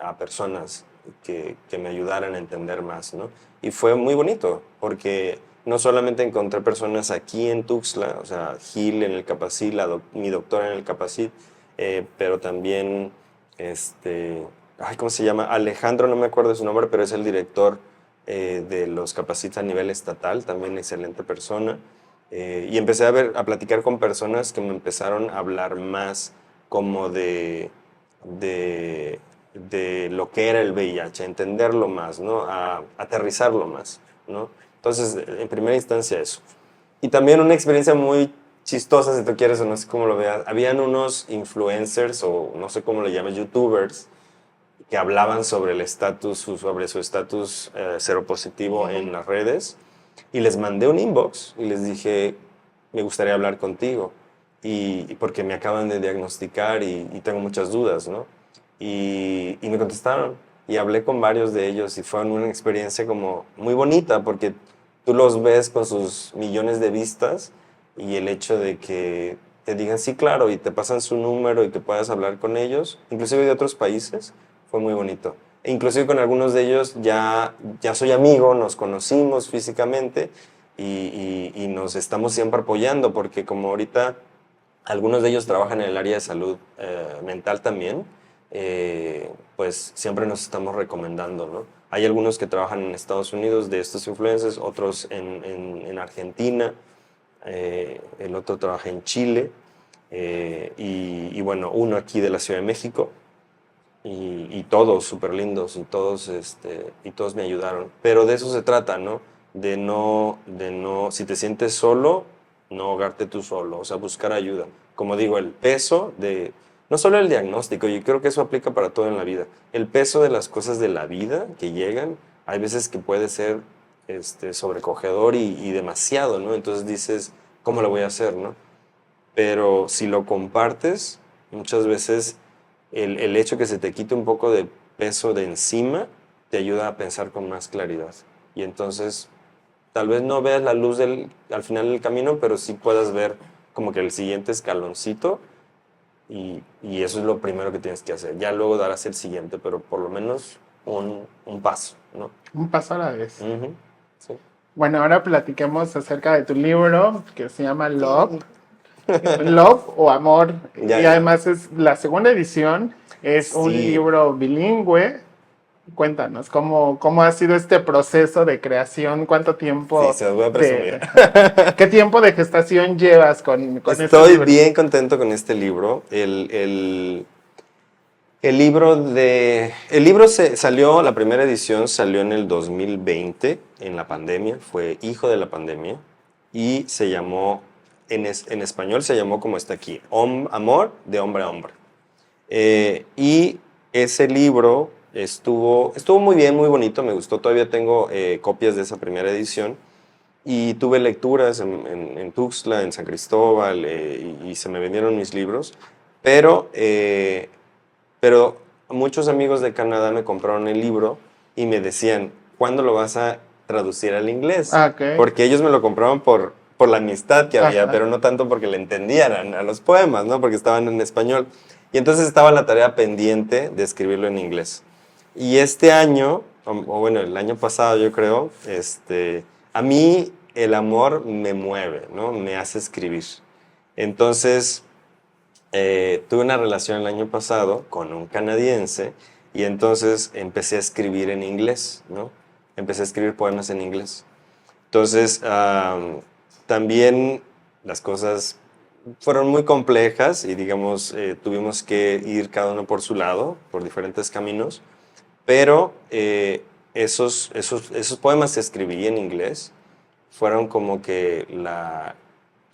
a personas que me ayudaran a entender más, ¿no? Y fue muy bonito, porque no solamente encontré personas aquí en Tuxtla, o sea, Gil en el Capacit, mi doctora en el Capacit, pero también, ¿cómo se llama? Alejandro, no me acuerdo de su nombre, pero es el director de los Capacits a nivel estatal, también excelente persona. Y empecé a platicar con personas que me empezaron a hablar más como de lo que era el VIH, entenderlo más, ¿no? A aterrizarlo más, ¿no? Entonces, en primera instancia eso. Y también una experiencia muy chistosa, si tú quieres o no sé cómo lo veas. Habían unos influencers o no sé cómo le llaman, youtubers, que hablaban sobre el estatus, sobre su estatus seropositivo en las redes. Y les mandé un inbox y les dije, me gustaría hablar contigo. Y porque me acaban de diagnosticar y tengo muchas dudas, ¿no? Y me contestaron y hablé con varios de ellos y fue una experiencia como muy bonita porque tú los ves con sus millones de vistas y el hecho de que te digan sí, claro, y te pasan su número y que puedas hablar con ellos, inclusive de otros países, fue muy bonito. E inclusive con algunos de ellos ya soy amigo, nos conocimos físicamente y nos estamos siempre apoyando porque como ahorita algunos de ellos trabajan en el área de salud mental también, pues siempre nos estamos recomendando, ¿no? Hay algunos que trabajan en Estados Unidos de estos influencers, otros en Argentina, el otro trabaja en Chile, y bueno, uno aquí de la Ciudad de México, y todos súper lindos, y todos me ayudaron. Pero de eso se trata, ¿no? Si te sientes solo, no ahogarte tú solo, o sea, buscar ayuda. Como digo, el peso no solo el diagnóstico, yo creo que eso aplica para todo en la vida. El peso de las cosas de la vida que llegan, hay veces que puede ser sobrecogedor y demasiado, ¿no? Entonces dices, ¿cómo lo voy a hacer, no? Pero si lo compartes, muchas veces el hecho que se te quite un poco de peso de encima te ayuda a pensar con más claridad. Y entonces, tal vez no veas la luz al final del camino, pero sí puedas ver como que el siguiente escaloncito y eso es lo primero que tienes que hacer. Ya luego darás el siguiente, pero por lo menos un paso, ¿no? Un paso a la vez. Ujú, sí. Bueno, ahora platiquemos acerca de tu libro que se llama Love. Love o Amor. Ya, y ya. además es la segunda edición. Es un Sí. libro bilingüe. Cuéntanos, ¿cómo ha sido este proceso de creación? ¿Cuánto tiempo Sí, se los voy a presumir. ¿Qué tiempo de gestación llevas con este Estoy libro? bien contento con este libro. El libro salió, la primera edición salió en el 2020, en la pandemia, fue hijo de la pandemia, y se llamó, en español se llamó como está aquí, Amor de hombre a hombre. Y ese libro estuvo muy bien, muy bonito, me gustó, todavía tengo copias de esa primera edición, y tuve lecturas en Tuxtla, en San Cristóbal, y se me vendieron mis libros, pero muchos amigos de Canadá me compraron el libro y me decían, ¿cuándo lo vas a traducir al inglés? Ah, ok. Porque ellos me lo compraron por la amistad que había, Ajá. pero no tanto porque le entendieran a los poemas, ¿no? Porque estaban en español. Y entonces estaba la tarea pendiente de escribirlo en inglés. Y este año o bueno, el año pasado yo creo, a mí el amor me mueve, ¿no? Me hace escribir. Entonces, tuve una relación el año pasado con un canadiense y entonces empecé a escribir en inglés, ¿no? Empecé a escribir poemas en inglés. Entonces, también las cosas fueron muy complejas y digamos, tuvimos que ir cada uno por su lado, por diferentes caminos, pero esos poemas que escribí en inglés fueron como que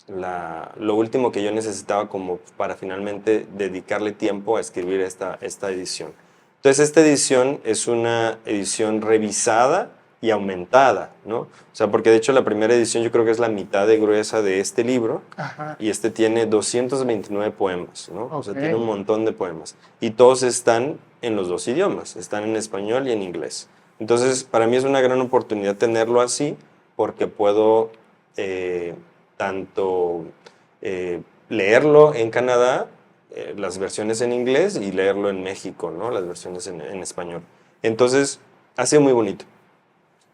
lo último que yo necesitaba como para finalmente dedicarle tiempo a escribir esta edición. Entonces, esta edición es una edición revisada y aumentada, ¿no? O sea, porque de hecho la primera edición yo creo que es la mitad de gruesa de este libro. Ajá. Y este tiene 229 poemas, ¿no? O sea, Ok. tiene un montón de poemas. Y todos están en los dos idiomas, están en español y en inglés. Entonces, para mí es una gran oportunidad tenerlo así, porque puedo tanto leerlo en Canadá, las versiones en inglés, y leerlo en México, ¿no? Las versiones en español. Entonces, ha sido muy bonito.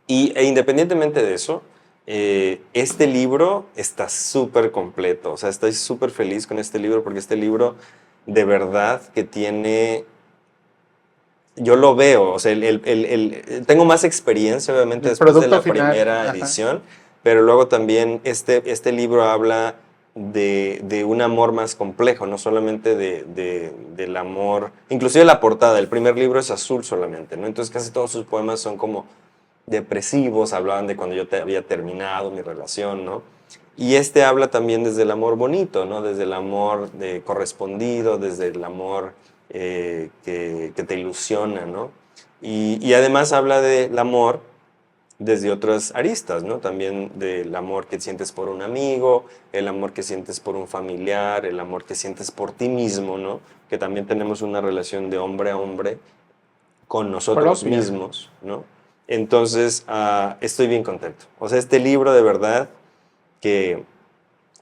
E independientemente de eso, este libro está súper completo. O sea, estoy súper feliz con este libro porque este libro de verdad que tiene... Yo lo veo, o sea, tengo más experiencia obviamente El después de producto la final. primera Ajá. edición, pero luego también este libro habla de un amor más complejo, no solamente del amor, inclusive la portada, el primer libro es azul solamente, ¿no? Entonces casi todos sus poemas son como depresivos, hablaban de cuando yo había terminado mi relación, ¿no? Y este habla también desde el amor bonito, ¿no? Desde el amor correspondido, desde el amor que te ilusiona, ¿no? Y además habla del amor desde otras aristas, ¿no? También del amor que sientes por un amigo, el amor que sientes por un familiar, el amor que sientes por ti mismo, ¿no? Que también tenemos una relación de hombre a hombre con nosotros Propia. mismos, ¿no? Entonces, estoy bien contento. O sea, este libro de verdad que,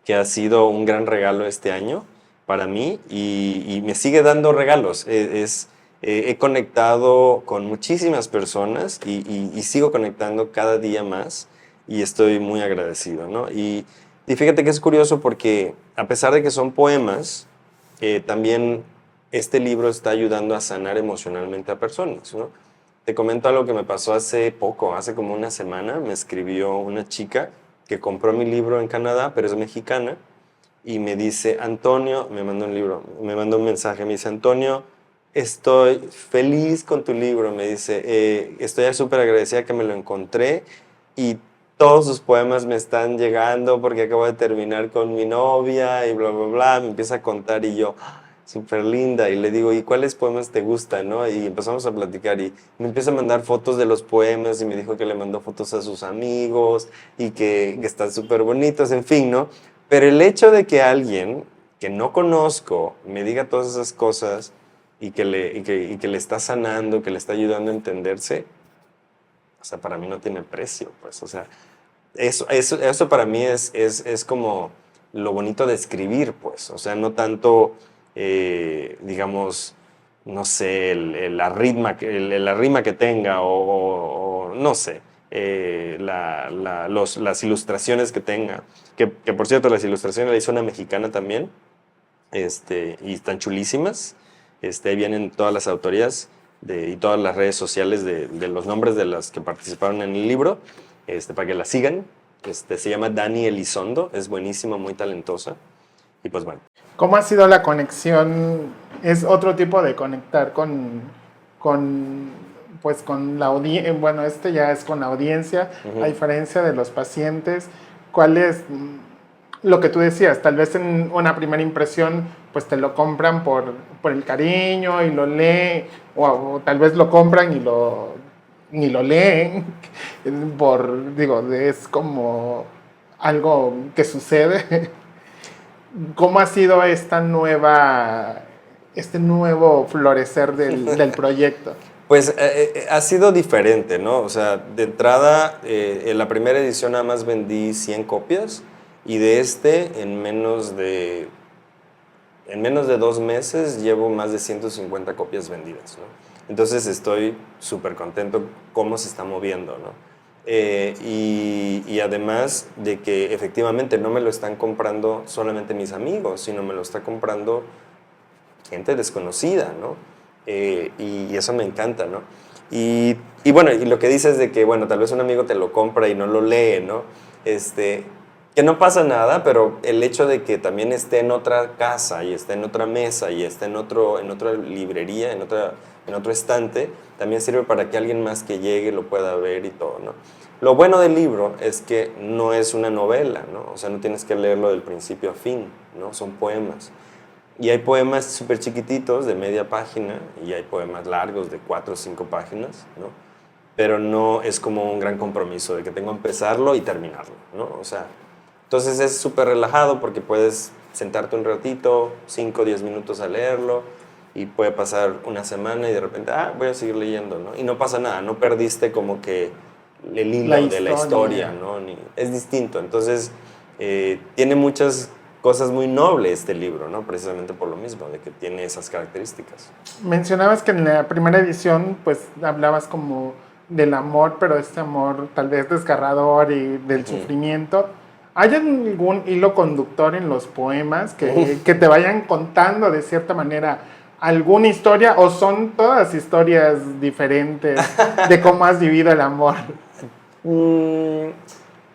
que ha sido un gran regalo este año para mí y me sigue dando regalos. He conectado con muchísimas personas y sigo conectando cada día más y estoy muy agradecido, ¿no? Y fíjate que es curioso porque a pesar de que son poemas, también este libro está ayudando a sanar emocionalmente a personas, ¿no? Te comento algo que me pasó hace poco, hace como una semana, me escribió una chica que compró mi libro en Canadá, pero es mexicana, y me dice, Antonio, me mandó un libro, me mandó un mensaje, me dice, Antonio, estoy feliz con tu libro, me dice, estoy súper agradecida que me lo encontré y todos sus poemas me están llegando porque acabo de terminar con mi novia y bla, bla, bla, me empieza a contar y yo, súper linda, y le digo, ¿y cuáles poemas te gustan, no? Y empezamos a platicar y me empieza a mandar fotos de los poemas y me dijo que le mandó fotos a sus amigos y que están súper bonitos, en fin, ¿no? Pero el hecho de que alguien que no conozco me diga todas esas cosas y que le está sanando, que le está ayudando a entenderse, o sea, para mí no tiene precio, pues, o sea, eso para mí es como lo bonito de escribir, pues, o sea, no tanto, digamos, no sé, la rima que tenga o no sé, las ilustraciones que tenga, que por cierto, las ilustraciones la hizo una mexicana también, y están chulísimas, ahí vienen todas las autorías y todas las redes sociales de los nombres de las que participaron en el libro, para que la sigan. Se llama Dani Elizondo, es buenísima, muy talentosa. Y pues bueno. ¿Cómo ha sido la conexión? Es otro tipo de conectar con pues con la audiencia. Bueno, este ya es con la audiencia, a Ujú. diferencia de los pacientes. ¿Cuál es lo que tú decías? Tal vez en una primera impresión, pues te lo compran por el cariño y lo leen, o tal vez lo compran y ni lo leen, es como algo que sucede. ¿Cómo ha sido este nuevo florecer del proyecto? Pues ha sido diferente, ¿no? O sea, de entrada, en la primera edición nada más vendí 100 copias y de en menos de 2 meses llevo más de 150 copias vendidas, ¿no? Entonces estoy súper contento cómo se está moviendo, ¿no? Y además de que efectivamente no me lo están comprando solamente mis amigos, sino me lo está comprando gente desconocida, ¿no? Y eso me encanta, ¿no? Y bueno, y lo que dices de que, bueno, tal vez un amigo te lo compra y no lo lee, ¿no? Que no pasa nada, pero el hecho de que también esté en otra casa y esté en otra mesa y esté en otra librería, en otro estante, también sirve para que alguien más que llegue lo pueda ver y todo, ¿no? Lo bueno del libro es que no es una novela, ¿no? O sea, no tienes que leerlo del principio a fin, ¿no? Son poemas. Y hay poemas súper chiquititos de media página y hay poemas largos de 4 o 5 páginas, ¿no? Pero no es como un gran compromiso de que tengo que empezarlo y terminarlo, ¿no? O sea, entonces es súper relajado porque puedes sentarte un ratito, 5 o 10 minutos a leerlo y puede pasar una semana y de repente, voy a seguir leyendo, ¿no? Y no pasa nada, no perdiste como que el hilo de la historia, ¿no? Es distinto. Entonces, tiene muchas cosas muy nobles este libro, ¿no? Precisamente por lo mismo, de que tiene esas características. Mencionabas que en la primera edición, pues, hablabas como del amor, pero este amor tal vez desgarrador y del sufrimiento. ¿Hay algún hilo conductor en los poemas que te vayan contando de cierta manera alguna historia o son todas historias diferentes de cómo has vivido el amor?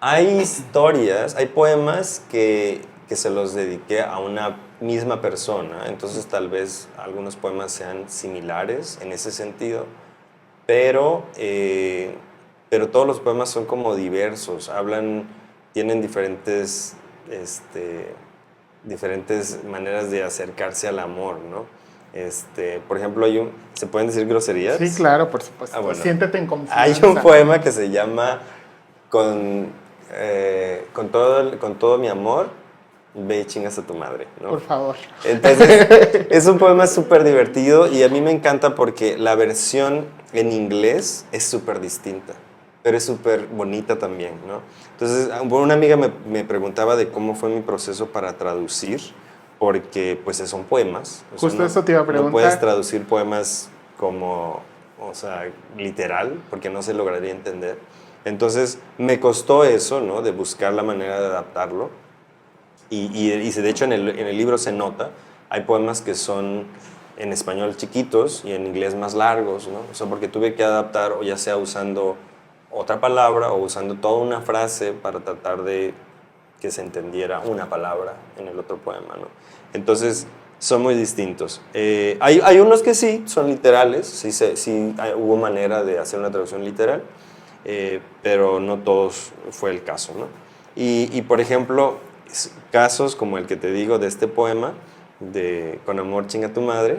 Hay historias, hay poemas que se los dediqué a una misma persona, entonces tal vez algunos poemas sean similares en ese sentido, pero todos los poemas son como diversos, tienen diferentes maneras de acercarse al amor, ¿no? Por ejemplo, ¿se pueden decir groserías? Sí, claro, por supuesto. Bueno, siéntete en confianza. hay un poema que se llama con todo mi amor, ve y chingas a tu madre, ¿no? Por favor. Entonces, es un poema súper divertido y a mí me encanta porque la versión en inglés es súper distinta, pero es súper bonita también, ¿no? Entonces, una amiga me preguntaba de cómo fue mi proceso para traducir, porque pues son poemas. Justo eso te iba a preguntar. No puedes traducir poemas como, o sea, literal, porque no se lograría entender. Entonces, me costó eso, ¿no? De buscar la manera de adaptarlo. Y de hecho en el libro se nota, hay poemas que son en español chiquitos y en inglés más largos, ¿no? O sea, porque tuve que adaptar, o ya sea usando otra palabra o usando toda una frase para tratar de que se entendiera una palabra en el otro poema, ¿no? Entonces, son muy distintos. Hay unos que sí, son literales, sí hubo manera de hacer una traducción literal, pero no todos fue el caso, ¿no? Y por ejemplo, casos como el que te digo de este poema, de Con amor chinga tu madre,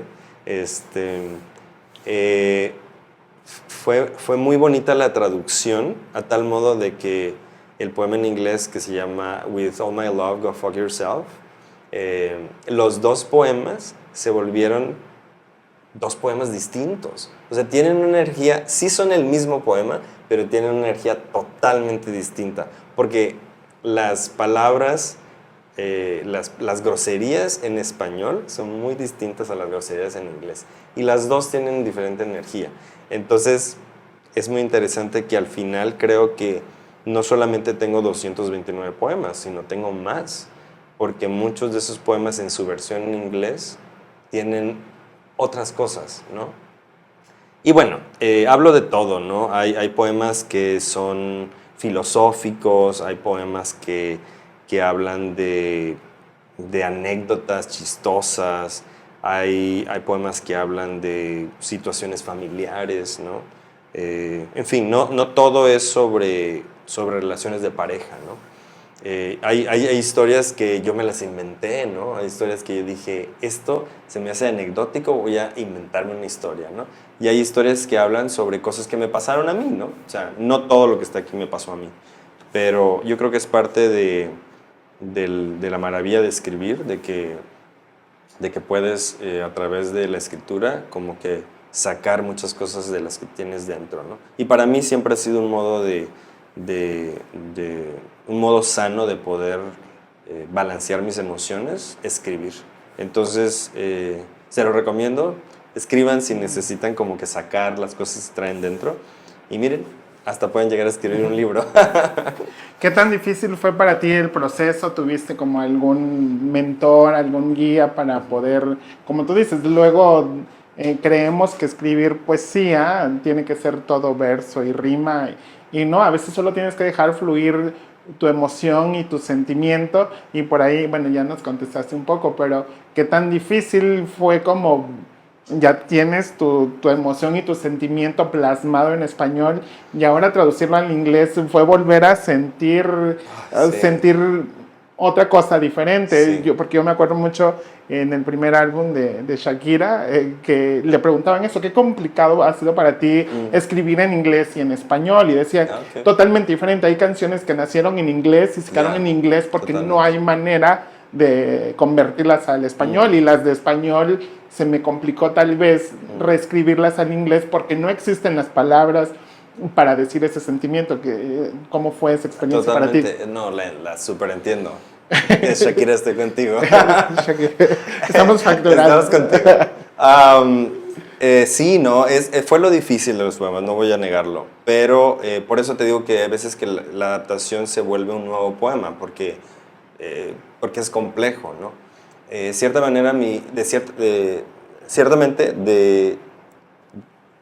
fue muy bonita la traducción, a tal modo de que el poema en inglés que se llama With All My Love, Go Fuck Yourself, los dos poemas se volvieron dos poemas distintos. O sea, tienen una energía, sí son el mismo poema, pero tienen una energía totalmente distinta. Porque las palabras, las groserías en español son muy distintas a las groserías en inglés. Y las dos tienen diferente energía. Entonces, es muy interesante que al final creo que no solamente tengo 229 poemas, sino tengo más. Porque muchos de esos poemas en su versión en inglés tienen otras cosas, ¿no? Y bueno, hablo de todo, ¿no? Hay poemas que son filosóficos, hay poemas que hablan de anécdotas chistosas, hay poemas que hablan de situaciones familiares, ¿no? En fin, no todo es sobre relaciones de pareja, ¿no? Hay historias que yo me las inventé, ¿no? Hay historias que yo dije, esto se me hace anecdótico, voy a inventarme una historia, ¿no? Y hay historias que hablan sobre cosas que me pasaron a mí, ¿no? O sea, no todo lo que está aquí me pasó a mí, pero yo creo que es parte de la maravilla de escribir, de que puedes a través de la escritura como que sacar muchas cosas de las que tienes dentro, ¿no? Y para mí siempre ha sido un modo un modo sano de poder balancear mis emociones, escribir. Entonces, se lo recomiendo. escriban si necesitan como que sacar las cosas que traen dentro. Y miren, hasta pueden llegar a escribir un libro. ¿Qué tan difícil fue para ti el proceso? ¿Tuviste como algún mentor, algún guía para poder, como tú dices, luego creemos que escribir poesía tiene que ser todo verso y rima y no, a veces solo tienes que dejar fluir tu emoción y tu sentimiento y por ahí, bueno, ya nos contestaste un poco, pero ¿qué tan difícil fue como ya tienes tu emoción y tu sentimiento plasmado en español y ahora traducirlo al inglés fue volver a sentir, Sí. sentir otra cosa diferente? Sí. Porque yo me acuerdo mucho en el primer álbum de Shakira que le preguntaban eso, qué complicado ha sido para ti escribir en inglés y en español, y decía Ok. totalmente diferente, hay canciones que nacieron en inglés y se quedaron Ya, en inglés porque no totalmente. hay manera de convertirlas al español, y las de español se me complicó tal vez reescribirlas al inglés porque no existen las palabras para decir ese sentimiento. ¿Cómo fue esa experiencia para ti? Totalmente, no, la súper entiendo. Shakira, estoy contigo. Estamos facturados. Estamos contigo. Sí, no, fue lo difícil de los poemas, no voy a negarlo. Pero por eso te digo que a veces que la adaptación se vuelve un nuevo poema, porque es complejo, ¿no? Cierta manera, ciertamente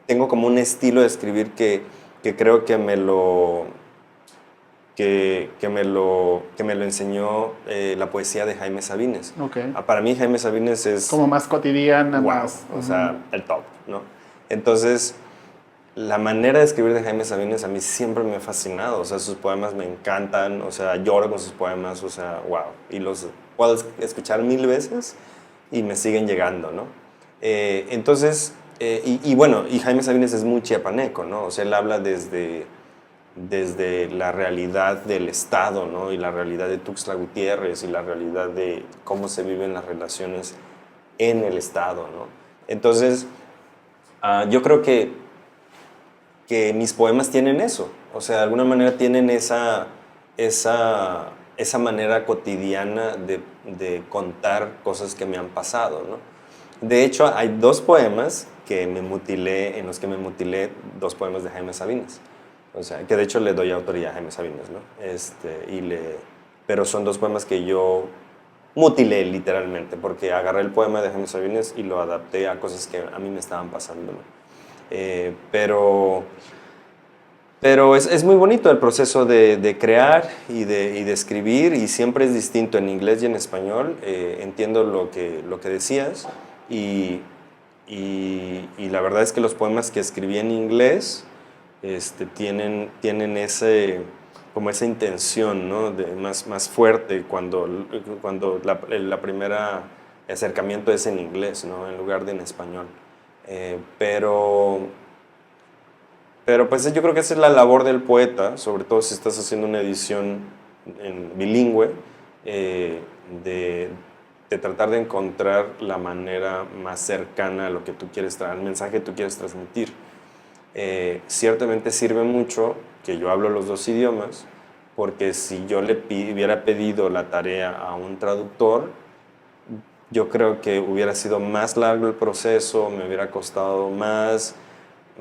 tengo como un estilo de escribir que creo que me lo enseñó la poesía de Jaime Sabines. Okay. Para mí Jaime Sabines es Como más cotidiana, wow, más. o sea, el top, ¿no? Entonces, la manera de escribir de Jaime Sabines a mí siempre me ha fascinado, o sea, sus poemas me encantan, o sea, lloro con sus poemas, o sea, wow, y los puedo escuchar 1000 veces y me siguen llegando, ¿no? Entonces, bueno, y Jaime Sabines es muy chiapaneco, ¿no? O sea, él habla desde la realidad del Estado, ¿no? Y la realidad de Tuxtla Gutiérrez y la realidad de cómo se viven las relaciones en el Estado, ¿no? Entonces, yo creo que mis poemas tienen eso, o sea, de alguna manera tienen esa manera cotidiana de contar cosas que me han pasado, ¿no? De hecho, hay 2 poemas en los que me mutilé 2 poemas de Jaime Sabines. O sea, que de hecho le doy autoría a Jaime Sabines, ¿no? Pero son 2 poemas que yo mutilé literalmente, porque agarré el poema de Jaime Sabines y lo adapté a cosas que a mí me estaban pasando, ¿no? Pero es muy bonito el proceso de crear y de escribir, y siempre es distinto en inglés y en español. Entiendo lo que decías, y la verdad es que los poemas que escribí en inglés tienen como esa intención, ¿no? más fuerte cuando la primera acercamiento es en inglés, ¿no? En lugar de en español. Pero pues yo creo que esa es la labor del poeta, sobre todo si estás haciendo una edición bilingüe, de tratar de encontrar la manera más cercana a lo que tú quieres al mensaje que tú quieres transmitir. Ciertamente sirve mucho que yo hablo los 2 idiomas, porque si yo le hubiera pedido la tarea a un traductor, yo creo que hubiera sido más largo el proceso, me hubiera costado más,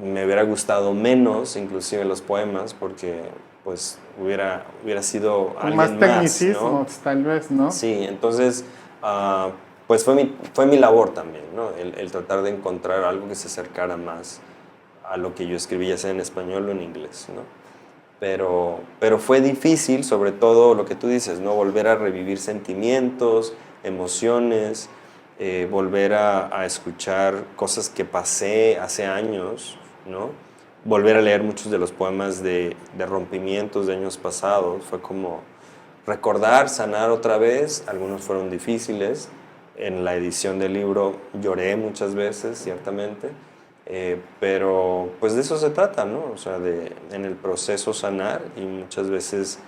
me hubiera gustado menos, inclusive los poemas, porque pues hubiera sido Con alguien más tecnicismos, ¿no? tal vez, ¿no? Sí, entonces pues fue mi labor también, ¿no? El tratar de encontrar algo que se acercara más a lo que yo escribía, ya sea en español o en inglés, ¿no? Pero fue difícil, sobre todo lo que tú dices, ¿no? Volver a revivir sentimientos, emociones, volver a escuchar cosas que pasé hace años, ¿no? Volver a leer muchos de los poemas de rompimientos de años pasados, fue como recordar, sanar otra vez. Algunos fueron difíciles. En la edición del libro lloré muchas veces, ciertamente. Pero pues de eso se trata, ¿no? O sea, en el proceso sanar, y muchas veces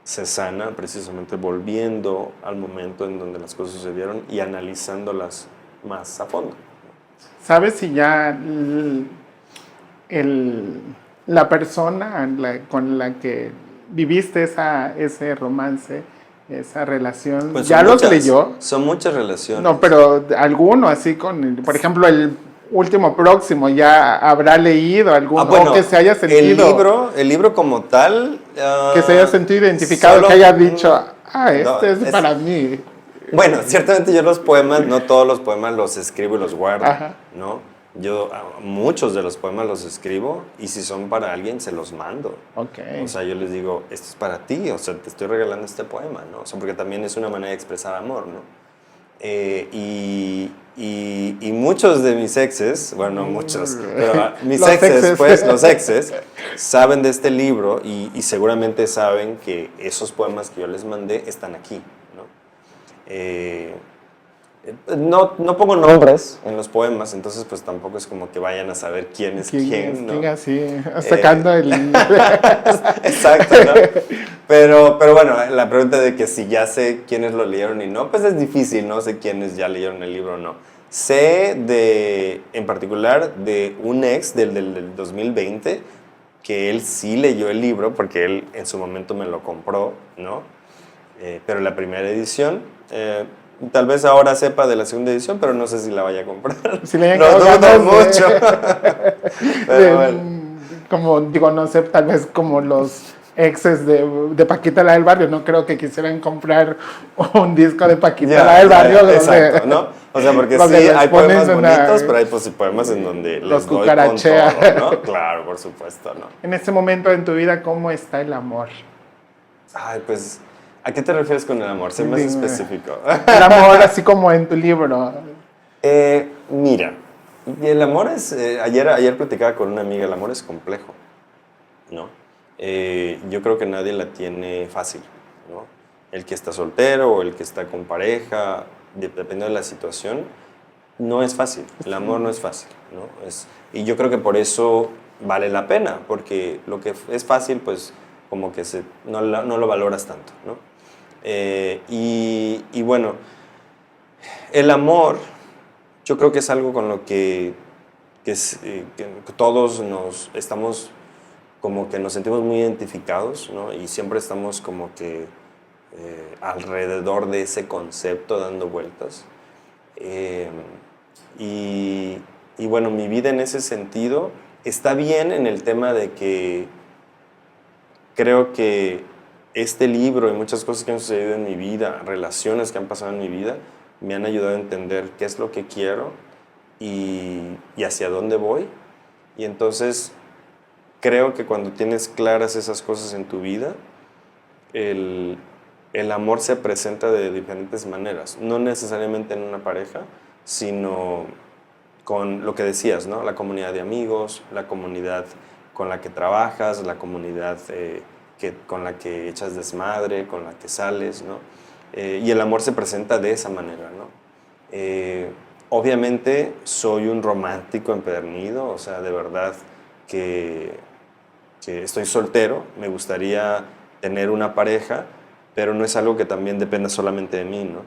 se sana precisamente volviendo al momento en donde las cosas sucedieron y analizándolas más a fondo. ¿Sabes si ya la persona con la que viviste ese romance, esa relación, Pues ya los leyó? Son muchas relaciones. No, pero alguno así por ejemplo, último próximo ya habrá leído algún, Bueno, o que se haya sentido, el libro como tal... que se haya sentido identificado, solo, que haya dicho, no, este es para mí. bueno, ciertamente yo los poemas, no todos los poemas los escribo y los guardo, Ajá. ¿no? Yo muchos de los poemas los escribo y si son para alguien se los mando. Ok. O sea, yo les digo, esto es para ti, o sea, te estoy regalando este poema, ¿no? O sea, porque también es una manera de expresar amor, ¿no? Y muchos de mis exes, bueno, no muchos, pero mis Los exes, exes. pues, los exes, saben de este libro y seguramente saben que esos poemas que yo les mandé están aquí, ¿no? No pongo nombres en los poemas, entonces pues tampoco es como que vayan a saber quién es quién, ¿no? ¿Quién así? Sacando el... Exacto, ¿no? Pero bueno, la pregunta de que si ya sé quiénes lo leyeron y no, pues es difícil, no sé quiénes ya leyeron el libro o no. Sé en particular, de un ex del 2020, que él sí leyó el libro, porque él en su momento me lo compró, ¿no? Pero la primera edición, tal vez ahora sepa de la segunda edición, pero no sé si la vaya a comprar. Si le hayan No, quedado dudo ganas mucho. Pero bueno. como, digo, no sé, tal vez como los exes de Paquita la del Barrio, no creo que quisieran comprar un disco de Paquita la del Barrio donde, exacto, ¿no? O sea, porque sí, donde les hay ponen poemas bonitos, pero hay poemas en donde los les doy con cucarachea. todo, ¿no? Claro, por supuesto, ¿no? En este momento en tu vida, ¿cómo está el amor? Ay, pues, ¿a qué te refieres con el amor? Sé más Dime. específico. El amor, así como en tu libro. Mira, el amor es, ayer platicaba con una amiga, el amor es complejo, ¿no? Yo creo que nadie la tiene fácil, ¿no? El que está soltero o el que está con pareja, dependiendo de la situación, no es fácil, el amor no es fácil, ¿no? Y yo creo que por eso vale la pena, porque lo que es fácil, pues como que no lo valoras tanto, ¿no? Y bueno, el amor, yo creo que es algo con lo que todos nos estamos, como que nos sentimos muy identificados, ¿no? Y siempre estamos como que alrededor de ese concepto dando vueltas. Eh, y, y bueno, mi vida en ese sentido está bien en el tema de que creo que este libro y muchas cosas que han sucedido en mi vida, relaciones que han pasado en mi vida, me han ayudado a entender qué es lo que quiero y hacia dónde voy. Y entonces creo que cuando tienes claras esas cosas en tu vida, el, el amor se presenta de diferentes maneras, no necesariamente en una pareja, sino con lo que decías, ¿no? La comunidad de amigos, la comunidad con la que trabajas, la comunidad con la que echas desmadre, con la que sales, ¿no? Y el amor se presenta de esa manera, ¿no? Obviamente soy un romántico empedernido, o sea, de verdad que estoy soltero, me gustaría tener una pareja, pero no es algo que también dependa solamente de mí, ¿no?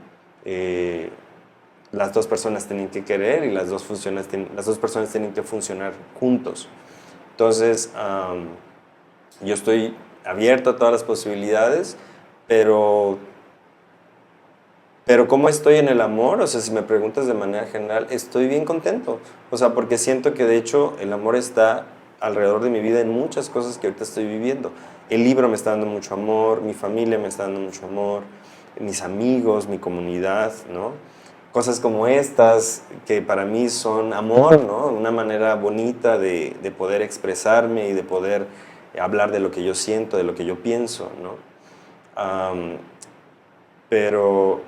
Las dos personas tienen que querer y las dos personas tienen que funcionar juntos. Entonces, yo estoy abierto a todas las posibilidades, pero ¿cómo estoy en el amor? O sea, si me preguntas de manera general, estoy bien contento. O sea, porque siento que de hecho el amor está alrededor de mi vida en muchas cosas que ahorita estoy viviendo. El libro me está dando mucho amor, mi familia me está dando mucho amor, mis amigos, mi comunidad, ¿no? Cosas como estas que para mí son amor, ¿no? Una manera bonita de poder expresarme y de poder hablar de lo que yo siento, de lo que yo pienso, ¿no? Pero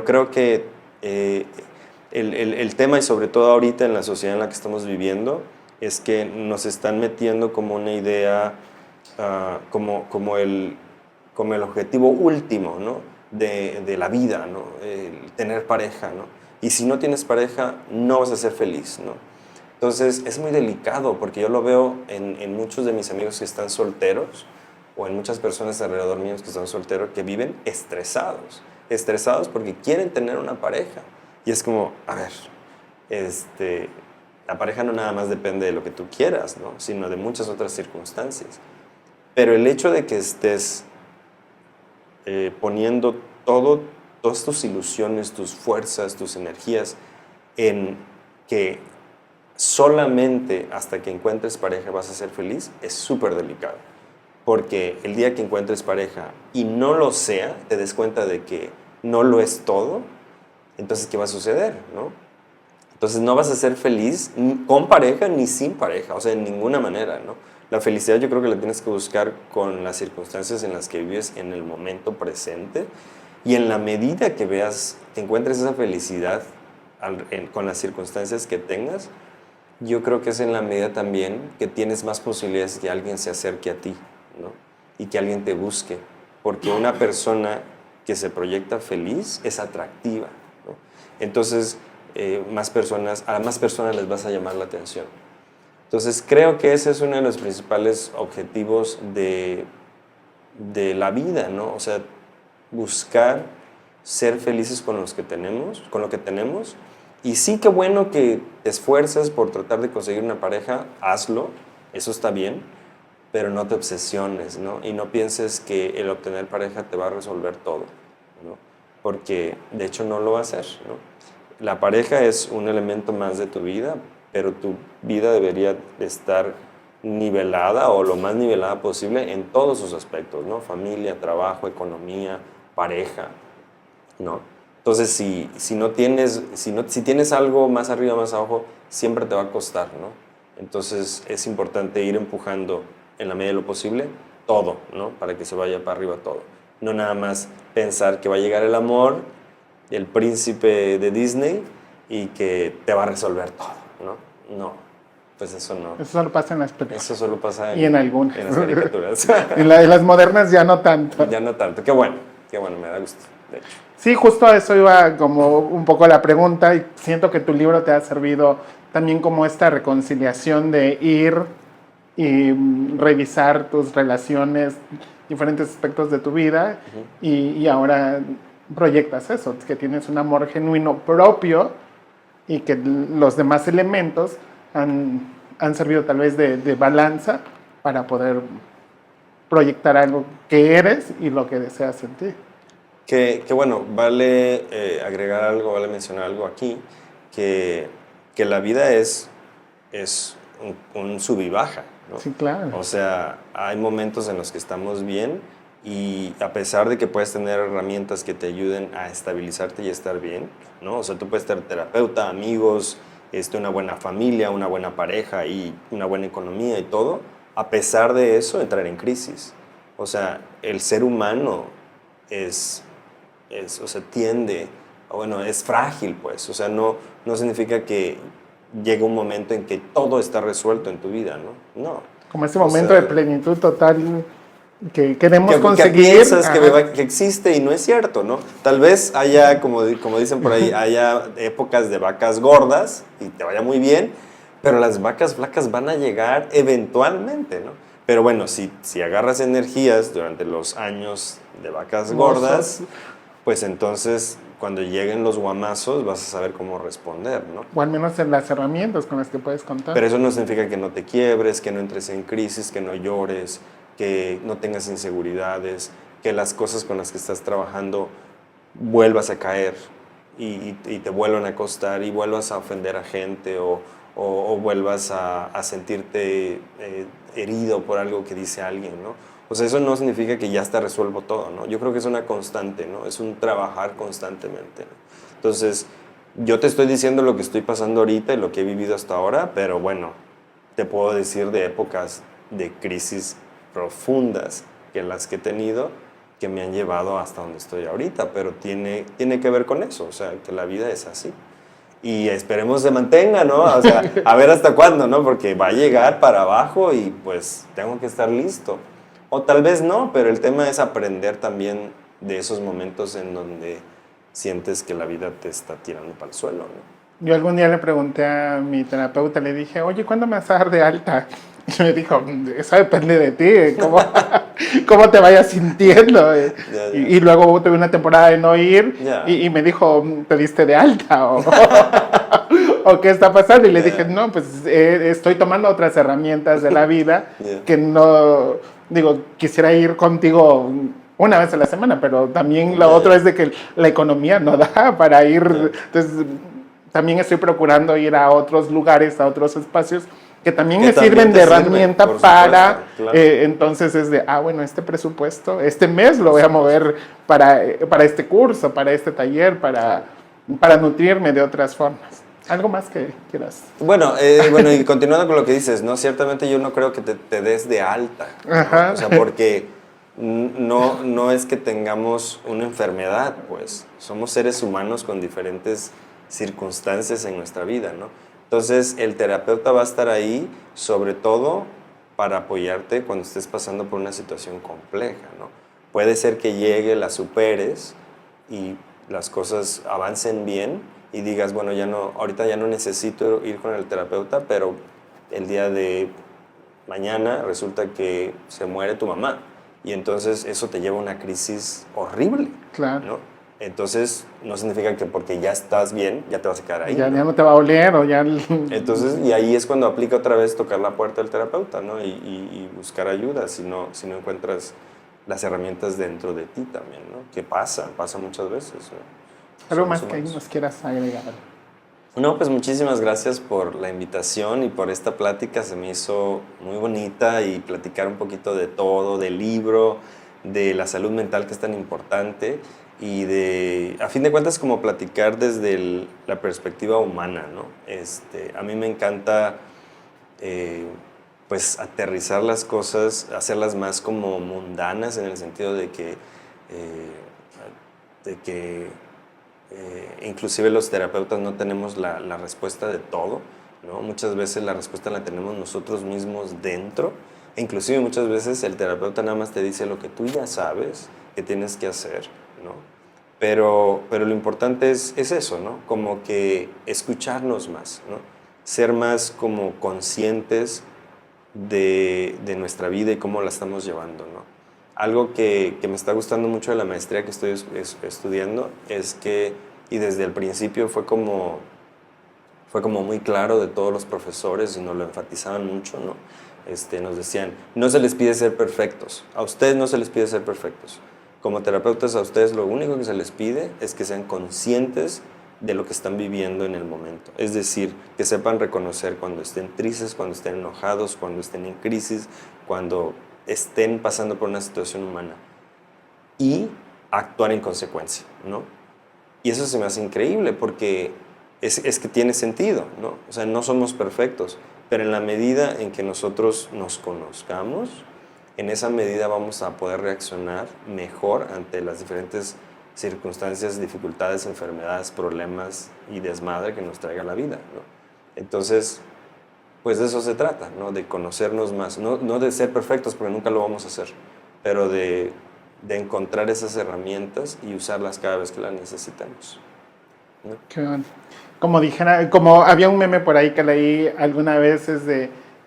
creo que el tema, y sobre todo ahorita en la sociedad en la que estamos viviendo, es que nos están metiendo como una idea, como el objetivo último, ¿no? de la vida, ¿no? El tener pareja, ¿no? Y si no tienes pareja, no vas a ser feliz, ¿no? Entonces es muy delicado porque yo lo veo en muchos de mis amigos que están solteros o en muchas personas alrededor míos que están solteros que viven estresados porque quieren tener una pareja. Y es como, a ver, la pareja no nada más depende de lo que tú quieras, ¿no? Sino de muchas otras circunstancias. Pero el hecho de que estés poniendo todas tus ilusiones, tus fuerzas, tus energías en que solamente hasta que encuentres pareja vas a ser feliz, es súper delicado. Porque el día que encuentres pareja y no lo sea, te des cuenta de que no lo es todo, entonces, ¿qué va a suceder? ¿No? Entonces, no vas a ser feliz ni con pareja ni sin pareja, o sea, en ninguna manera, ¿no? La felicidad yo creo que la tienes que buscar con las circunstancias en las que vives en el momento presente, y en la medida que veas, que encuentres esa felicidad con las circunstancias que tengas, yo creo que es en la medida también que tienes más posibilidades de que alguien se acerque a ti, ¿no? Y que alguien te busque, porque una persona que se proyecta feliz es atractiva, ¿no? Entonces, a más personas les vas a llamar la atención. Entonces, creo que ese es uno de los principales objetivos de la vida, ¿no? O sea, buscar ser felices con con lo que tenemos. Y sí, qué bueno que te esfuerzas por tratar de conseguir una pareja, hazlo, eso está bien, pero no te obsesiones, ¿no? Y no pienses que el obtener pareja te va a resolver todo, ¿no? Porque de hecho no lo va a hacer, ¿no? La pareja es un elemento más de tu vida, pero tu vida debería estar nivelada o lo más nivelada posible en todos sus aspectos, ¿no? Familia, trabajo, economía, pareja, ¿no? Entonces, si tienes algo más arriba, más abajo, siempre te va a costar, ¿no? Entonces, es importante ir empujando en la medida de lo posible todo, ¿no? Para que se vaya para arriba todo. No nada más pensar que va a llegar el amor, el príncipe de Disney, y que te va a resolver todo, ¿no? No, pues eso no. Eso solo pasa en las películas. Eso solo pasa y en algunas. En las caricaturas. En las modernas ya no tanto. Ya no tanto. Qué bueno, me da gusto, de hecho. Sí, justo a eso iba como un poco la pregunta, y siento que tu libro te ha servido también como esta reconciliación de ir y revisar tus relaciones, diferentes aspectos de tu vida, y ahora proyectas eso, que tienes un amor genuino propio y que los demás elementos han servido tal vez de balanza para poder proyectar algo que eres y lo que deseas sentir. Que bueno, vale agregar algo, vale mencionar algo aquí, que la vida es un sub y baja, ¿no? Sí, claro. O sea, hay momentos en los que estamos bien, y a pesar de que puedes tener herramientas que te ayuden a estabilizarte y estar bien, ¿no? O sea, tú puedes tener terapeuta, amigos, una buena familia, una buena pareja y una buena economía y todo. A pesar de eso, entrar en crisis. O sea, el ser humano es frágil, pues. O sea, no significa que llegue un momento en que todo está resuelto en tu vida, ¿no? No. Como ese momento de plenitud total que queremos conseguir. Que piensas que existe y no es cierto, ¿no? Tal vez haya, como dicen por ahí, haya épocas de vacas gordas y te vaya muy bien, pero las vacas flacas van a llegar eventualmente, ¿no? Pero bueno, si agarras energías durante los años de vacas gordas, pues entonces cuando lleguen los guamazos vas a saber cómo responder, ¿no? O al menos en las herramientas con las que puedes contar. Pero eso no significa que no te quiebres, que no entres en crisis, que no llores, que no tengas inseguridades, que las cosas con las que estás trabajando vuelvas a caer y te vuelvan a costar y vuelvas a ofender a gente o vuelvas a sentirte herido por algo que dice alguien, ¿no? O sea, eso no significa que ya está resuelto todo, ¿no? Yo creo que es una constante, ¿no? Es un trabajar constantemente, ¿no? Entonces, yo te estoy diciendo lo que estoy pasando ahorita y lo que he vivido hasta ahora, pero bueno, te puedo decir de épocas de crisis profundas que las que he tenido, que me han llevado hasta donde estoy ahorita, pero tiene que ver con eso, o sea, que la vida es así. Y esperemos se mantenga, ¿no? O sea, a ver hasta cuándo, ¿no? Porque va a llegar para abajo y pues tengo que estar listo. O tal vez no, pero el tema es aprender también de esos momentos en donde sientes que la vida te está tirando para el suelo, ¿no? Yo algún día le pregunté a mi terapeuta, le dije, oye, ¿cuándo me vas a dar de alta? Y me dijo, eso depende de ti, cómo te vayas sintiendo. Y luego tuve una temporada de no ir y me dijo, ¿te diste de alta? ¿O qué está pasando? Y le dije, no, pues estoy tomando otras herramientas de la vida que no, digo, quisiera ir contigo una vez a la semana, pero también lo otro es de que la economía no da para ir. Entonces, también estoy procurando ir a otros lugares, a otros espacios que también Que me también sirven te de sirven, herramienta por para, supuesto, claro. entonces es de, bueno, este presupuesto, este mes lo voy a mover para este curso, para este taller, para nutrirme de otras formas. ¿Algo más que quieras? Bueno, y continuando con lo que dices, ¿no? Ciertamente yo no creo que te des de alta, ¿no? Ajá. O sea, porque no es que tengamos una enfermedad, pues. Somos seres humanos con diferentes circunstancias en nuestra vida, ¿no? Entonces, el terapeuta va a estar ahí, sobre todo, para apoyarte cuando estés pasando por una situación compleja, ¿no? Puede ser que llegue, la superes y las cosas avancen bien y digas, bueno, ahorita ya no necesito ir con el terapeuta, pero el día de mañana resulta que se muere tu mamá y entonces eso te lleva a una crisis horrible, Claro. ¿no? Entonces no significa que porque ya estás bien ya te vas a quedar ahí, Ya, ¿no? ya no te va a oler o ya... Entonces, y ahí es cuando aplica otra vez tocar la puerta del terapeuta, ¿no? Y buscar ayuda si no encuentras las herramientas dentro de ti también, ¿no? Que pasa muchas veces, ¿no? Algo Somos más que humanos. nos quieras agregar. No, pues muchísimas gracias por la invitación y por esta plática. Se me hizo muy bonita y platicar un poquito de todo, del libro, de la salud mental que es tan importante y a fin de cuentas, como platicar desde la perspectiva humana, ¿no? A mí me encanta, pues, aterrizar las cosas, hacerlas más como mundanas en el sentido de que inclusive los terapeutas no tenemos la respuesta de todo, ¿no? Muchas veces la respuesta la tenemos nosotros mismos dentro, e inclusive muchas veces el terapeuta nada más te dice lo que tú ya sabes que tienes que hacer, ¿no? Pero lo importante es eso, ¿no? Como que escucharnos más, ¿no? Ser más como conscientes de nuestra vida y cómo la estamos llevando, ¿no? Algo que me está gustando mucho de la maestría que estoy estudiando es que, y desde el principio fue como muy claro de todos los profesores y nos lo enfatizaban mucho, ¿no? Nos decían, no se les pide ser perfectos, a ustedes no se les pide ser perfectos. Como terapeutas a ustedes lo único que se les pide es que sean conscientes de lo que están viviendo en el momento. Es decir, que sepan reconocer cuando estén tristes, cuando estén enojados, cuando estén en crisis, cuando estén pasando por una situación humana y actuar en consecuencia, ¿no? Y eso se me hace increíble porque es que tiene sentido, ¿no? O sea, no somos perfectos, pero en la medida en que nosotros nos conozcamos, en esa medida vamos a poder reaccionar mejor ante las diferentes circunstancias, dificultades, enfermedades, problemas y desmadre que nos traiga la vida, ¿no? Entonces, pues de eso se trata, ¿no? De conocernos más, no de ser perfectos porque nunca lo vamos a hacer, pero de encontrar esas herramientas y usarlas cada vez que las necesitamos, ¿no? Qué bueno. Como había un meme por ahí que leí alguna vez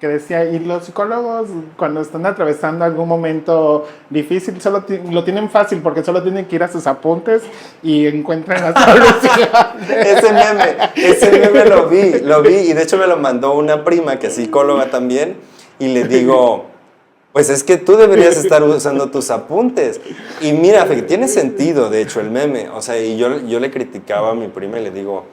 que decía, y los psicólogos cuando están atravesando algún momento difícil lo tienen fácil porque solo tienen que ir a sus apuntes y encuentran la solución. Ese meme lo vi y de hecho me lo mandó una prima que es psicóloga también y le digo, pues es que tú deberías estar usando tus apuntes. Y mira, tiene sentido de hecho el meme, o sea, y yo le criticaba a mi prima y le digo,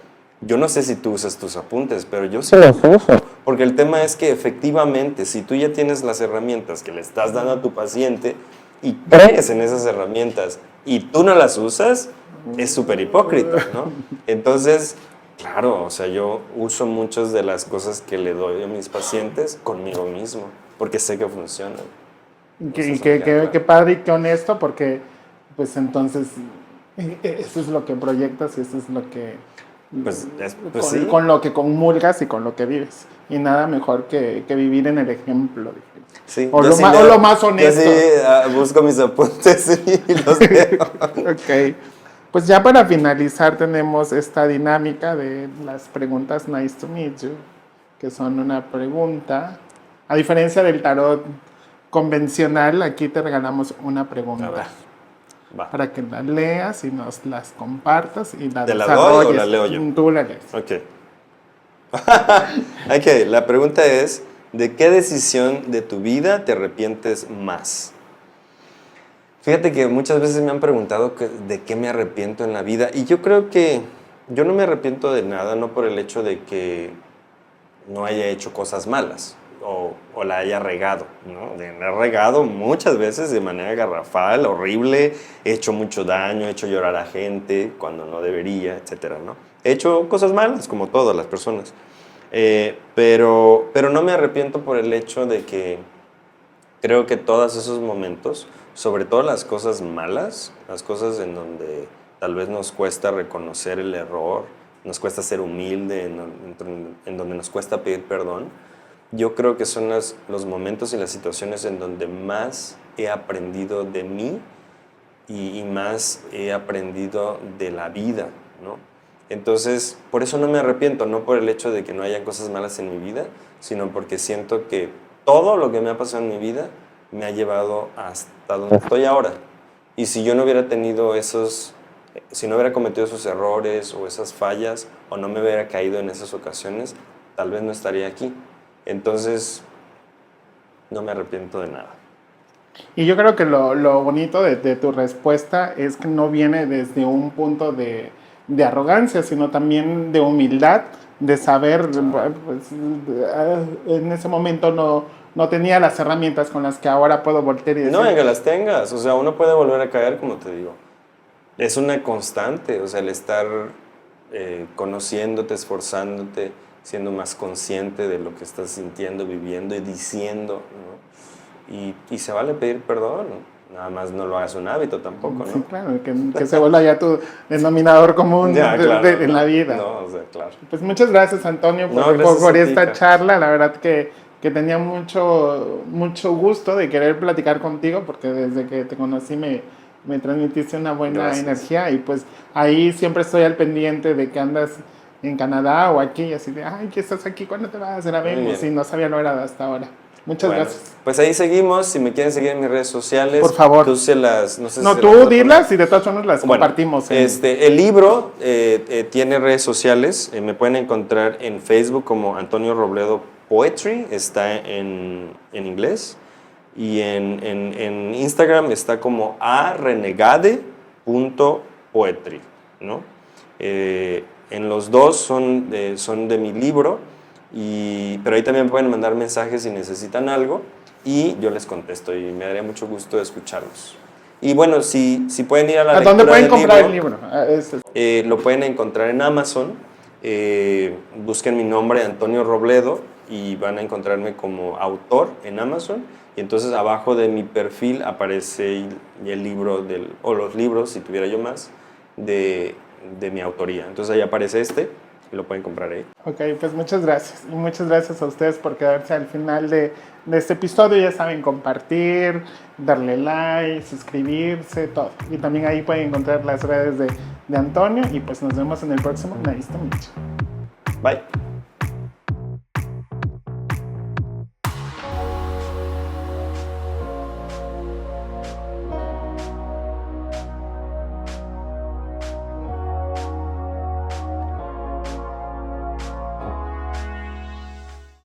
yo no sé si tú usas tus apuntes, pero yo sí los uso. Porque el tema es que efectivamente, si tú ya tienes las herramientas que le estás dando a tu paciente y crees en esas herramientas y tú no las usas, es súper hipócrita, ¿no? Entonces, claro, o sea, yo uso muchas de las cosas que le doy a mis pacientes conmigo mismo, porque sé que funcionan. Qué padre y qué honesto, porque pues entonces eso es lo que proyectas y eso es lo que... Pues sí. Con lo que comulgas y con lo que vives. Y nada mejor que vivir en el ejemplo. Sí, o lo más honesto. Yo sí busco mis apuntes y los leo. Ok. Pues ya para finalizar tenemos esta dinámica de las preguntas Nice to Meet You, que son una pregunta. A diferencia del tarot convencional, aquí te regalamos una pregunta. A ver. Va. Para que la leas y nos las compartas y la ¿Te la desarrolles. doy o la leo yo? Tú la lees. Ok. Ok, la pregunta es, ¿de qué decisión de tu vida te arrepientes más? Fíjate que muchas veces me han preguntado de qué me arrepiento en la vida y yo creo que yo no me arrepiento de nada, no por el hecho de que no haya hecho cosas malas o la haya regado, ¿no? La he regado muchas veces de manera garrafal, horrible, he hecho mucho daño, he hecho llorar a gente cuando no debería, etcétera, ¿no? He hecho cosas malas, como todas las personas, pero no me arrepiento por el hecho de que creo que todos esos momentos, sobre todo las cosas malas, las cosas en donde tal vez nos cuesta reconocer el error, nos cuesta ser humilde, en donde nos cuesta pedir perdón, yo creo que son los momentos y las situaciones en donde más he aprendido de mí y más he aprendido de la vida, ¿no? Entonces, por eso no me arrepiento, no por el hecho de que no hayan cosas malas en mi vida, sino porque siento que todo lo que me ha pasado en mi vida me ha llevado hasta donde estoy ahora. Y si yo no hubiera tenido si no hubiera cometido esos errores o esas fallas, o no me hubiera caído en esas ocasiones, tal vez no estaría aquí. Entonces, no me arrepiento de nada. Y yo creo que lo bonito de tu respuesta es que no viene desde un punto de arrogancia, sino también de humildad, de saber, pues, en ese momento no tenía las herramientas con las que ahora puedo voltear y decir... No, en que las tengas, o sea, uno puede volver a caer, como te digo. Es una constante, o sea, el estar conociéndote, esforzándote, siendo más consciente de lo que estás sintiendo, viviendo y diciendo, ¿no? Y se vale pedir perdón, ¿no? Nada más no lo hagas un hábito tampoco, ¿no? Sí, claro, que se vuelva ya tu denominador común Ya, claro, en la vida. No, o sea, claro. Pues muchas gracias, Antonio, Gracias por a ti, esta Carlos. charla. La verdad que tenía mucho gusto de querer platicar contigo, porque desde que te conocí me transmitiste una buena energía, y pues ahí siempre estoy al pendiente de que andas en Canadá o aquí, así de, ay, ¿qué estás aquí? ¿Cuándo te vas? La vemos, y no sabía lo era hasta ahora. Muchas gracias. Pues ahí seguimos. Si me quieren seguir en mis redes sociales, por favor. Tú se las, no sé no, si tú dilas y de todas formas las compartimos. El libro tiene redes sociales. Me pueden encontrar en Facebook como Antonio Robledo Poetry, está en inglés. Y en Instagram está como arenegade.poetry, ¿no? En los dos son de mi libro, pero ahí también pueden mandar mensajes si necesitan algo y yo les contesto y me daría mucho gusto escucharlos. Y bueno, si pueden ir a la lectura ¿dónde pueden comprar el libro? libro? Lo pueden encontrar en Amazon. Busquen mi nombre, Antonio Robledo, y van a encontrarme como autor en Amazon. Y entonces abajo de mi perfil aparece el libro, o los libros, si tuviera yo más, de mi autoría. Entonces ahí aparece y lo pueden comprar ahí. Ok, pues muchas gracias. Y muchas gracias a ustedes por quedarse al final de este episodio. Ya saben, compartir, darle like, suscribirse, todo. Y también ahí pueden encontrar las redes de Antonio. Y pues nos vemos en el próximo Nice to Meet You. Bye.